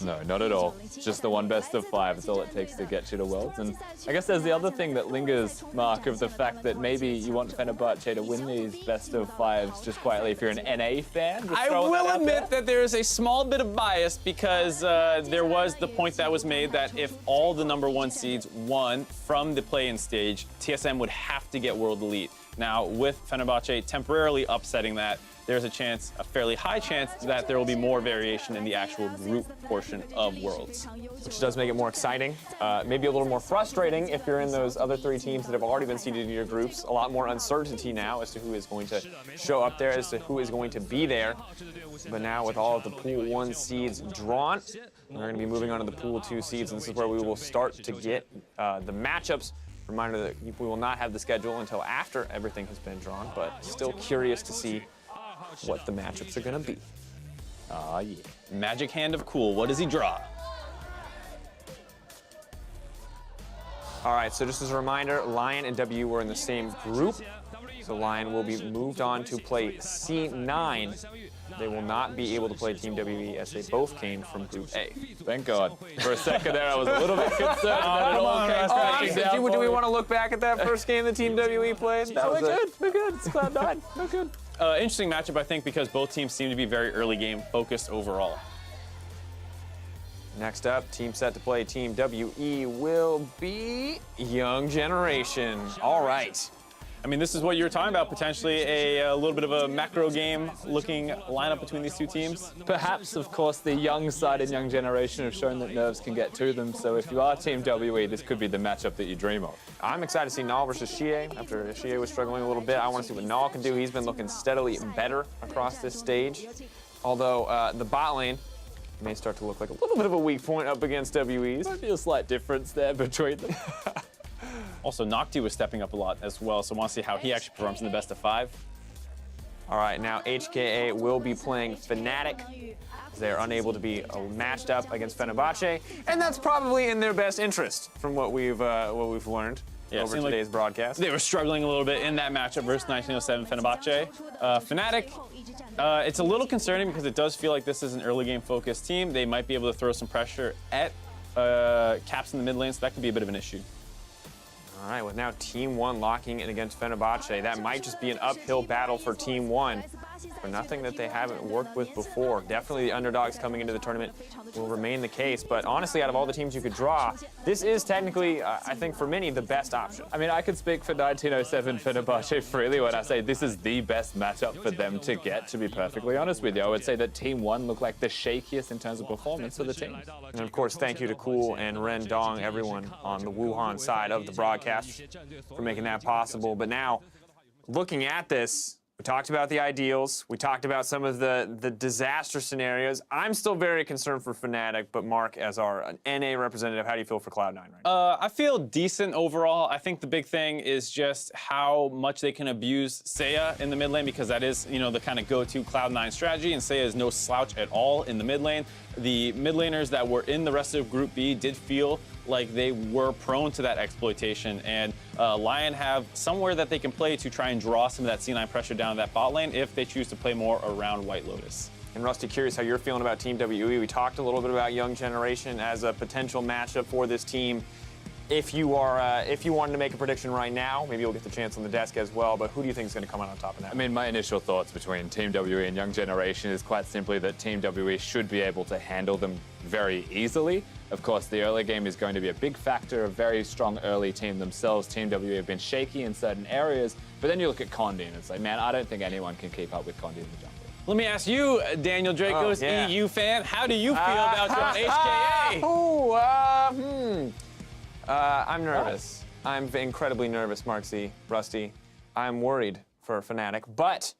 No, not at all. It's just the one best-of-5. It's all it takes to get you to Worlds. And I guess there's the other thing that lingers, Mark, of the fact that maybe you want Fenerbahçe to win these best-of-5s just quietly if you're an NA fan. I will admit that there is a small bit of bias because there was the point that was made that if all the #1 seeds won from the play-in stage, TSM would have to get World Elite. Now, with Fenerbahçe temporarily upsetting that, there's a chance, a fairly high chance, that there will be more variation in the actual group portion of Worlds. Which does make it more exciting, maybe a little more frustrating if you're in those other 3 teams that have already been seeded in your groups. A lot more uncertainty now as to who is going to show up there, as to who is going to be there. But now with all of the Pool 1 seeds drawn, we're going to be moving on to the Pool 2 seeds, and this is where we will start to get the matchups. Reminder that we will not have the schedule until after everything has been drawn, but still curious to see what the matchups are going to be. Ah, yeah. Magic Hand of Cool. What does he draw? All right, so just as a reminder, Lion and W were in the same group. So Lion will be moved on to play C9. They will not be able to play Team WE as they both came from Group A. Thank God. For a second there, I was a little bit concerned that it all came crashing down. Do we want to look back at that first game that Team WE played? No, we're good. We're good. It's Cloud9. We're good. Interesting matchup, I think, because both teams seem to be very early game focused overall. Next up, team set to play Team WE will be Young Generation. All right. I mean, this is what you were talking about, potentially a little bit of a macro game looking lineup between these two teams. Perhaps, of course, the young side and young generation have shown that nerves can get to them. So if you are Team WE, this could be the matchup that you dream of. I'm excited to see Null versus Shie. After Shie was struggling a little bit, I want to see what Null can do. He's been looking steadily better across this stage. Although the bot lane may start to look like a little bit of a weak point up against WE's. Might be a slight difference there between them. Also, Nocti was stepping up a lot as well, so I want to see how he actually performs in the best-of-5. All right, now HKA will be playing Fnatic. They're unable to be matched up against Fenerbahçe, and that's probably in their best interest from what we've learned over today's broadcast. They were struggling a little bit in that matchup versus 1907 Fenerbahçe. Fnatic, it's a little concerning because it does feel like this is an early game focused team. They might be able to throw some pressure at Caps in the mid lane, so that could be a bit of an issue. All right, with now Team 1 locking in against Fenerbahçe, that might just be an uphill battle for Team 1. For nothing that they haven't worked with before. Definitely the underdogs coming into the tournament will remain the case, but honestly, out of all the teams you could draw, this is technically, I think for many, the best option. I mean, I could speak for 1907 Fenerbahçe freely when I say this is the best matchup for them to get, to be perfectly honest with you. I would say that Team 1 looked like the shakiest in terms of performance of the team. And of course, thank you to Cool and Ren Dong, everyone on the Wuhan side of the broadcast for making that possible. But now, looking at this, we talked about the ideals. We talked about some of the disaster scenarios. I'm still very concerned for Fnatic, but Mark, as our NA representative, how do you feel for Cloud9 right now? I feel decent overall. I think the big thing is just how much they can abuse Seiya in the mid lane, because that is, you know, the kind of go-to Cloud9 strategy, and Seiya is no slouch at all in the mid lane. The mid laners that were in the rest of Group B did feel like they were prone to that exploitation, and Lion have somewhere that they can play to try and draw some of that C9 pressure down that bot lane if they choose to play more around White Lotus. And Rusty, curious how you're feeling about Team WE. We talked a little bit about Young Generation as a potential matchup for this team. If you wanted to make a prediction right now, maybe you'll get the chance on the desk as well, but who do you think is going to come out on top of that? I mean, my initial thoughts between Team WE and Young Generation is quite simply that Team WE should be able to handle them very easily. Of course, the early game is going to be a big factor, a very strong early team themselves. Team WE have been shaky in certain areas, but then you look at Condi and it's like, man, I don't think anyone can keep up with Condi in the jungle. Let me ask you, Daniel Dracos, EU fan, how do you feel about your HKA? I'm nervous. I'm incredibly nervous, Mark Z, Rusty. I'm worried for Fnatic, but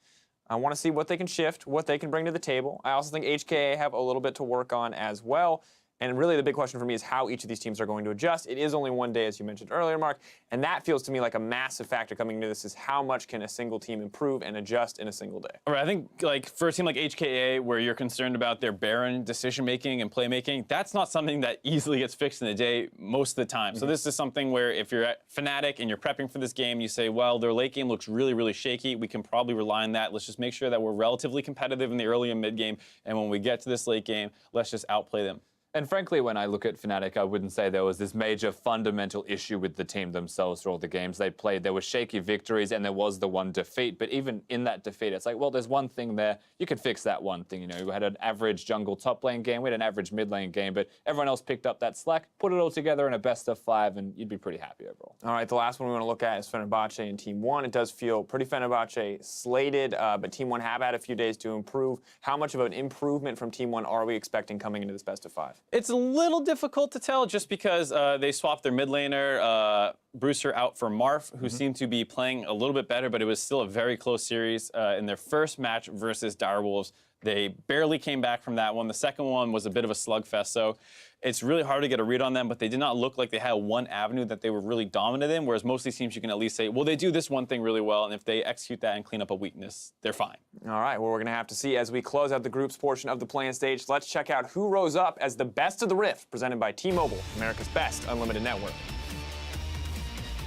I want to see what they can shift, what they can bring to the table. I also think HKA have a little bit to work on as well. And really the big question for me is how each of these teams are going to adjust. It is only one day, as you mentioned earlier, Mark, and that feels to me like a massive factor coming into this is how much can a single team improve and adjust in a single day. All right, I think like for a team like HKA, where you're concerned about their barren decision-making and playmaking, that's not something that easily gets fixed in a day most of the time. So this is something where if you're at Fnatic and you're prepping for this game, you say, well, their late game looks really, really shaky. We can probably rely on that. Let's just make sure that we're relatively competitive in the early and mid game. And when we get to this late game, let's just outplay them. And frankly, when I look at Fnatic, I wouldn't say there was this major fundamental issue with the team themselves for all the games they played. There were shaky victories and there was the one defeat. But even in that defeat, it's like, well, there's one thing there. You could fix that one thing. You know, we had an average jungle top lane game. We had an average mid lane game. But everyone else picked up that slack, put it all together in a best of 5, and you'd be pretty happy overall. All right, the last one we want to look at is Fenerbahçe and Team 1. It does feel pretty Fenerbahçe slated, but Team 1 have had a few days to improve. How much of an improvement from Team 1 are we expecting coming into this best of 5? It's a little difficult to tell just because they swapped their mid laner, Brewster, out for Marth, who seemed to be playing a little bit better, but it was still a very close series. In their first match versus Direwolves, they barely came back from that one. The second one was a bit of a slugfest, so it's really hard to get a read on them, but they did not look like they had one avenue that they were really dominant in, whereas most of these teams you can at least say, well, they do this one thing really well, and if they execute that and clean up a weakness, they're fine. All right, well, we're going to have to see as we close out the groups portion of the play-in stage. Let's check out who rose up as the best of the Rift, presented by T-Mobile, America's best unlimited network.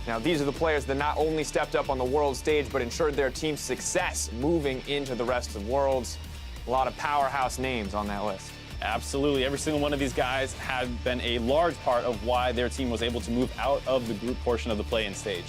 Now, these are the players that not only stepped up on the world stage, but ensured their team's success moving into the rest of Worlds. A lot of powerhouse names on that list. Absolutely. Every single one of these guys had been a large part of why their team was able to move out of the group portion of the play-in stage.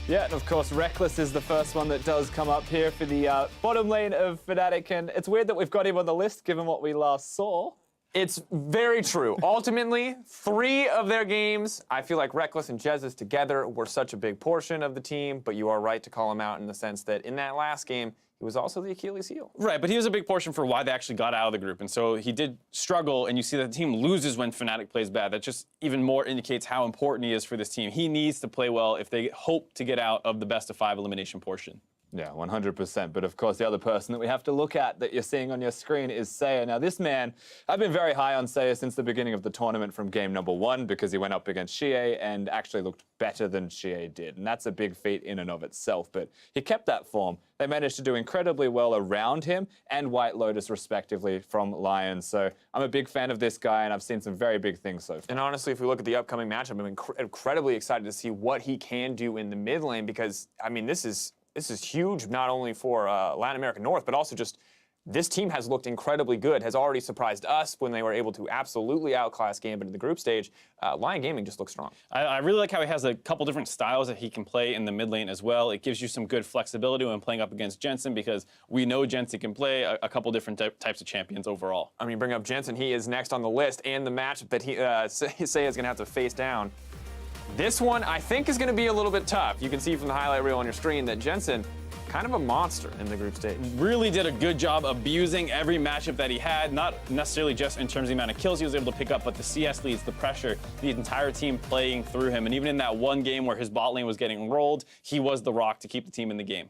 Yeah, and of course, Reckless is the first one that does come up here for the bottom lane of Fnatic, and it's weird that we've got him on the list, given what we last saw. It's very true. Ultimately, 3 of their games, I feel like Reckless and Jesus together were such a big portion of the team, but you are right to call him out in the sense that in that last game, he was also the Achilles heel. Right, but he was a big portion for why they actually got out of the group. And so he did struggle, and you see that the team loses when Fnatic plays bad. That just even more indicates how important he is for this team. He needs to play well if they hope to get out of the best of 5 elimination portion. Yeah, 100%. But of course, the other person that we have to look at that you're seeing on your screen is Saya. Now, this man, I've been very high on Saya since the beginning of the tournament from game number 1 because he went up against Xie and actually looked better than Xie did. And that's a big feat in and of itself. But he kept that form. They managed to do incredibly well around him and White Lotus, respectively, from Lions. So I'm a big fan of this guy, and I've seen some very big things so far. And honestly, if we look at the upcoming matchup, I'm incredibly excited to see what he can do in the mid lane because, I mean, this is huge not only for Latin America North, but also just this team has looked incredibly good, has already surprised us when they were able to absolutely outclass Gambit in the group stage. Lion Gaming just looks strong. I really like how he has a couple different styles that he can play in the mid lane as well. It gives you some good flexibility when playing up against Jensen because we know Jensen can play a couple different types of champions overall. I mean, bring up Jensen, he is next on the list, and the matchup that he Say is going to have to face down. This one, I think, is going to be a little bit tough. You can see from the highlight reel on your screen that Jensen, kind of a monster in the group stage. Really did a good job abusing every matchup that he had, not necessarily just in terms of the amount of kills he was able to pick up, but the CS leads, the pressure, the entire team playing through him. And even in that one game where his bot lane was getting rolled, he was the rock to keep the team in the game.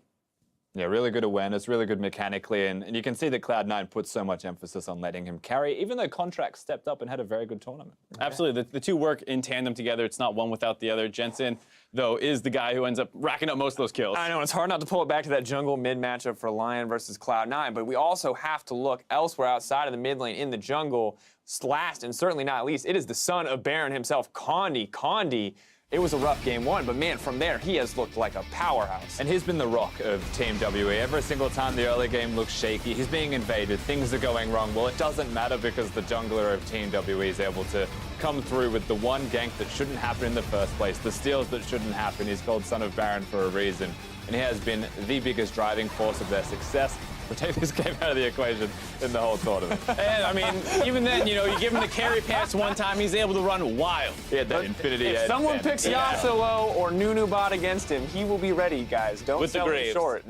Yeah, really good awareness, really good mechanically, and you can see that Cloud9 put so much emphasis on letting him carry, even though Contract stepped up and had a very good tournament. Absolutely, the two work in tandem together. It's not one without the other. Jensen, though, is the guy who ends up racking up most of those kills. I know, it's hard not to pull it back to that jungle mid matchup for Lion versus Cloud9, but we also have to look elsewhere outside of the mid lane in the jungle. Last, and certainly not least, it is the son of Baron himself, Condi. It was a rough game 1, but man, from there, he has looked like a powerhouse. And he's been the rock of Team WE. Every single time the early game looks shaky, he's being invaded, things are going wrong. Well, it doesn't matter because the jungler of Team WE is able to come through with the one gank that shouldn't happen in the first place, the steals that shouldn't happen. He's called Son of Baron for a reason, and he has been the biggest driving force of their success. We'll take this game out of the equation in the whole tournament. And I mean, even then, you know, you give him the carry pass one time, he's able to run wild. He had that infinity If edge. someone picks Yasuo or Nunu bot against him, he will be ready, guys. Don't With the sell him Graves. short.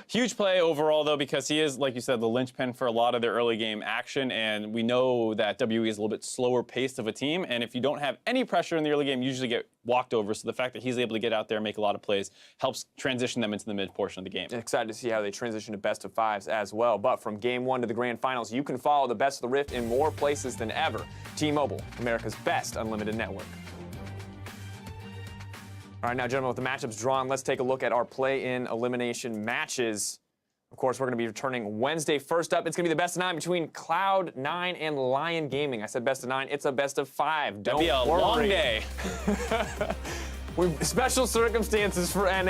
Huge play overall, though, because he is, like you said, the linchpin for a lot of their early game action, and we know that WE is a little bit slower paced of a team, and if you don't have any pressure in the early game, you usually get walked over, so the fact that he's able to get out there and make a lot of plays helps transition them into the mid portion of the game. Excited to see how they transition to best of fives as well. But from game 1 to the grand finals, you can follow the best of the Rift in more places than ever. T-Mobile, America's best unlimited network. All right, now, gentlemen, with the matchups drawn, let's take a look at our play-in elimination matches. Of course, we're going to be returning Wednesday. First up, it's going to be the best of 9 between Cloud9 and Lion Gaming. I said best of 9. It's a best of 5. That'd be a long day. Special circumstances for NA.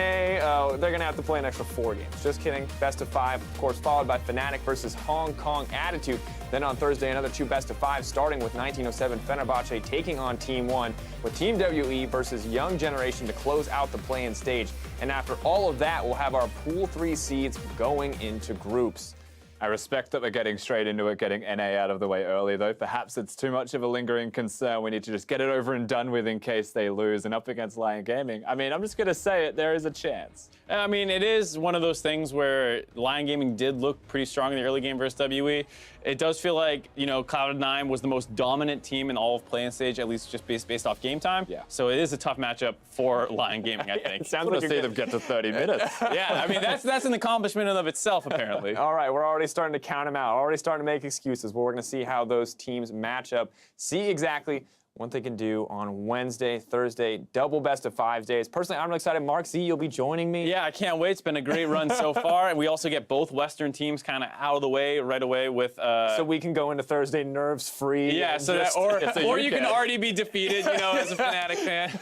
They're going to have to play an extra 4 games. Just kidding. Best of 5, of course, followed by Fnatic versus Hong Kong Attitude. Then on Thursday, another 2 best of 5, starting with 1907 Fenerbahçe taking on Team 1, with Team WE versus Young Generation to close out the play-in stage. And after all of that, we'll have our Pool 3 seeds going into groups. I respect that we're getting straight into it, getting NA out of the way early, though. Perhaps it's too much of a lingering concern. We need to just get it over and done with in case they lose. And up against Lion Gaming, I mean, I'm just going to say it, there is a chance. I mean, it is one of those things where Lion Gaming did look pretty strong in the early game versus WE. It does feel like, you know, Cloud9 was the most dominant team in all of play-in stage, at least just based off game time. Yeah. So it is a tough matchup for Lion Gaming, I think. It sounds I want like to see them get to 30 minutes. Yeah, I mean, that's an accomplishment in of itself, apparently. All right, we're already starting to count them out, already starting to make excuses, but we're going to see how those teams match up, see exactly what they can do on Wednesday, Thursday, double best of 5 days. Personally, I'm really excited. Mark Z, you'll be joining me. Yeah, I can't wait. It's been a great run so far, and we also get both Western teams kind of out of the way right away with... So we can go into Thursday nerves-free. Yeah, so just, or you can already be defeated, you know, as a Fnatic fan.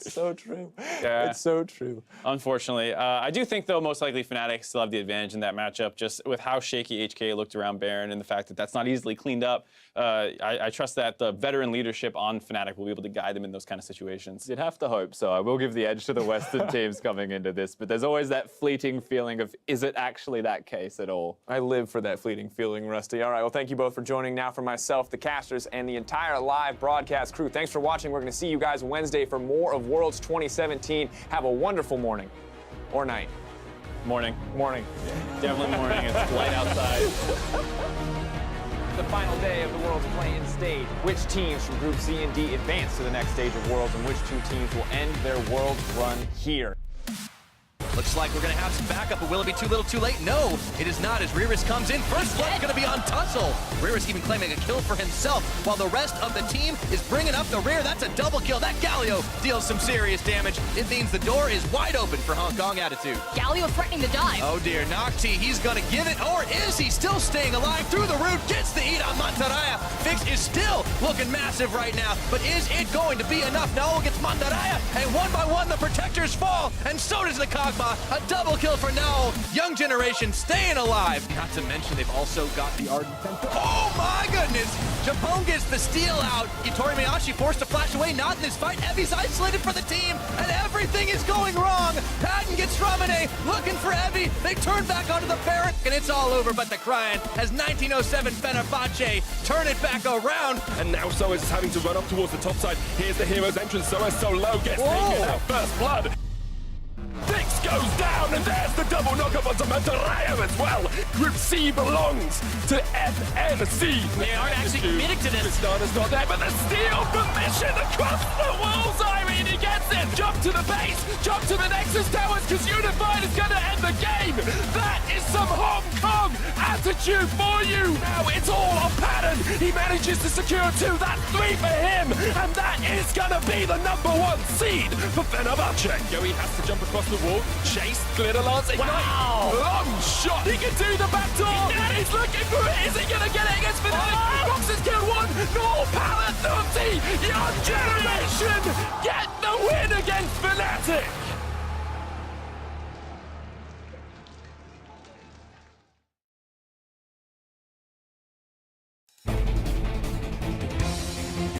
It's so true. Yeah. It's so true. Unfortunately. I do think, though, most likely Fnatic still have the advantage in that matchup, just with how shaky HKA looked around Baron and the fact that that's not easily cleaned up. I trust that the veteran leadership on Fnatic will be able to guide them in those kind of situations. You'd have to hope so. I will give the edge to the Western teams coming into this, but there's always that fleeting feeling of, is it actually that case at all? I live for that fleeting feeling, Rusty. All right, well, thank you both for joining. Now for myself, the casters, and the entire live broadcast crew, thanks for watching. We're going to see you guys Wednesday for more of Worlds 2017. Have a wonderful morning. Or night. Morning. Morning. Definitely morning. It's light outside. The final day of the Worlds play-in stage. Which teams from Group C and D advance to the next stage of Worlds, and which 2 teams will end their Worlds run here? Looks like we're going to have some backup, but will it be too little too late? No, it is not, as Riris comes in. First blood's going to be on Tussle. Riris even claiming a kill for himself, while the rest of the team is bringing up the rear. That's a double kill. That Galio deals some serious damage. It means the door is wide open for Hong Kong Attitude. Galio threatening to die. Oh dear, Nocti, he's going to give it, or is he still staying alive through the root? Gets the eat on Mantaraya. Fix is still looking massive right now, but is it going to be enough? No, gets Mantaraya, and one by one the protectors fall, and so does the Kog'Maw. A double kill for now. Young Generation staying alive. Not to mention they've also got the Ardent Penta. Oh my goodness! Japone gets the steal out. Itori Miyashi forced to flash away. Not in this fight. Evi's isolated for the team, and everything is going wrong. Padden gets Ramune looking for Evi. They turn back onto the Baron, and it's all over but the crying as 1907 Fenerbahçe turn it back around. And now Soaz is having to run up towards the top side. Here's the hero's entrance. Soaz so low, gets taken out. First blood. Fix goes down, and there's the double knockup onto Mantaraya as well. Group C belongs to FNC. They aren't actually committed to this. Tristana's not there, but the steal for Mission across the walls. I mean, he gets it. Jump to the base, jump to the Nexus Towers, because Unified is going to end the game. That is some Hong Kong attitude for you. Now it's all on Padden. He manages to secure 2. That's 3 for him, and that is going to be the #1 seed for Fenerbahçe. Joey has to jump across the wall, chase, glitter lance, ignite. Wow! Long shot! He can do the back door! He's looking for it! Is he gonna get it against Fnatic? Boxes kill 1! No pallet 30! Young Generation get the win against Fnatic!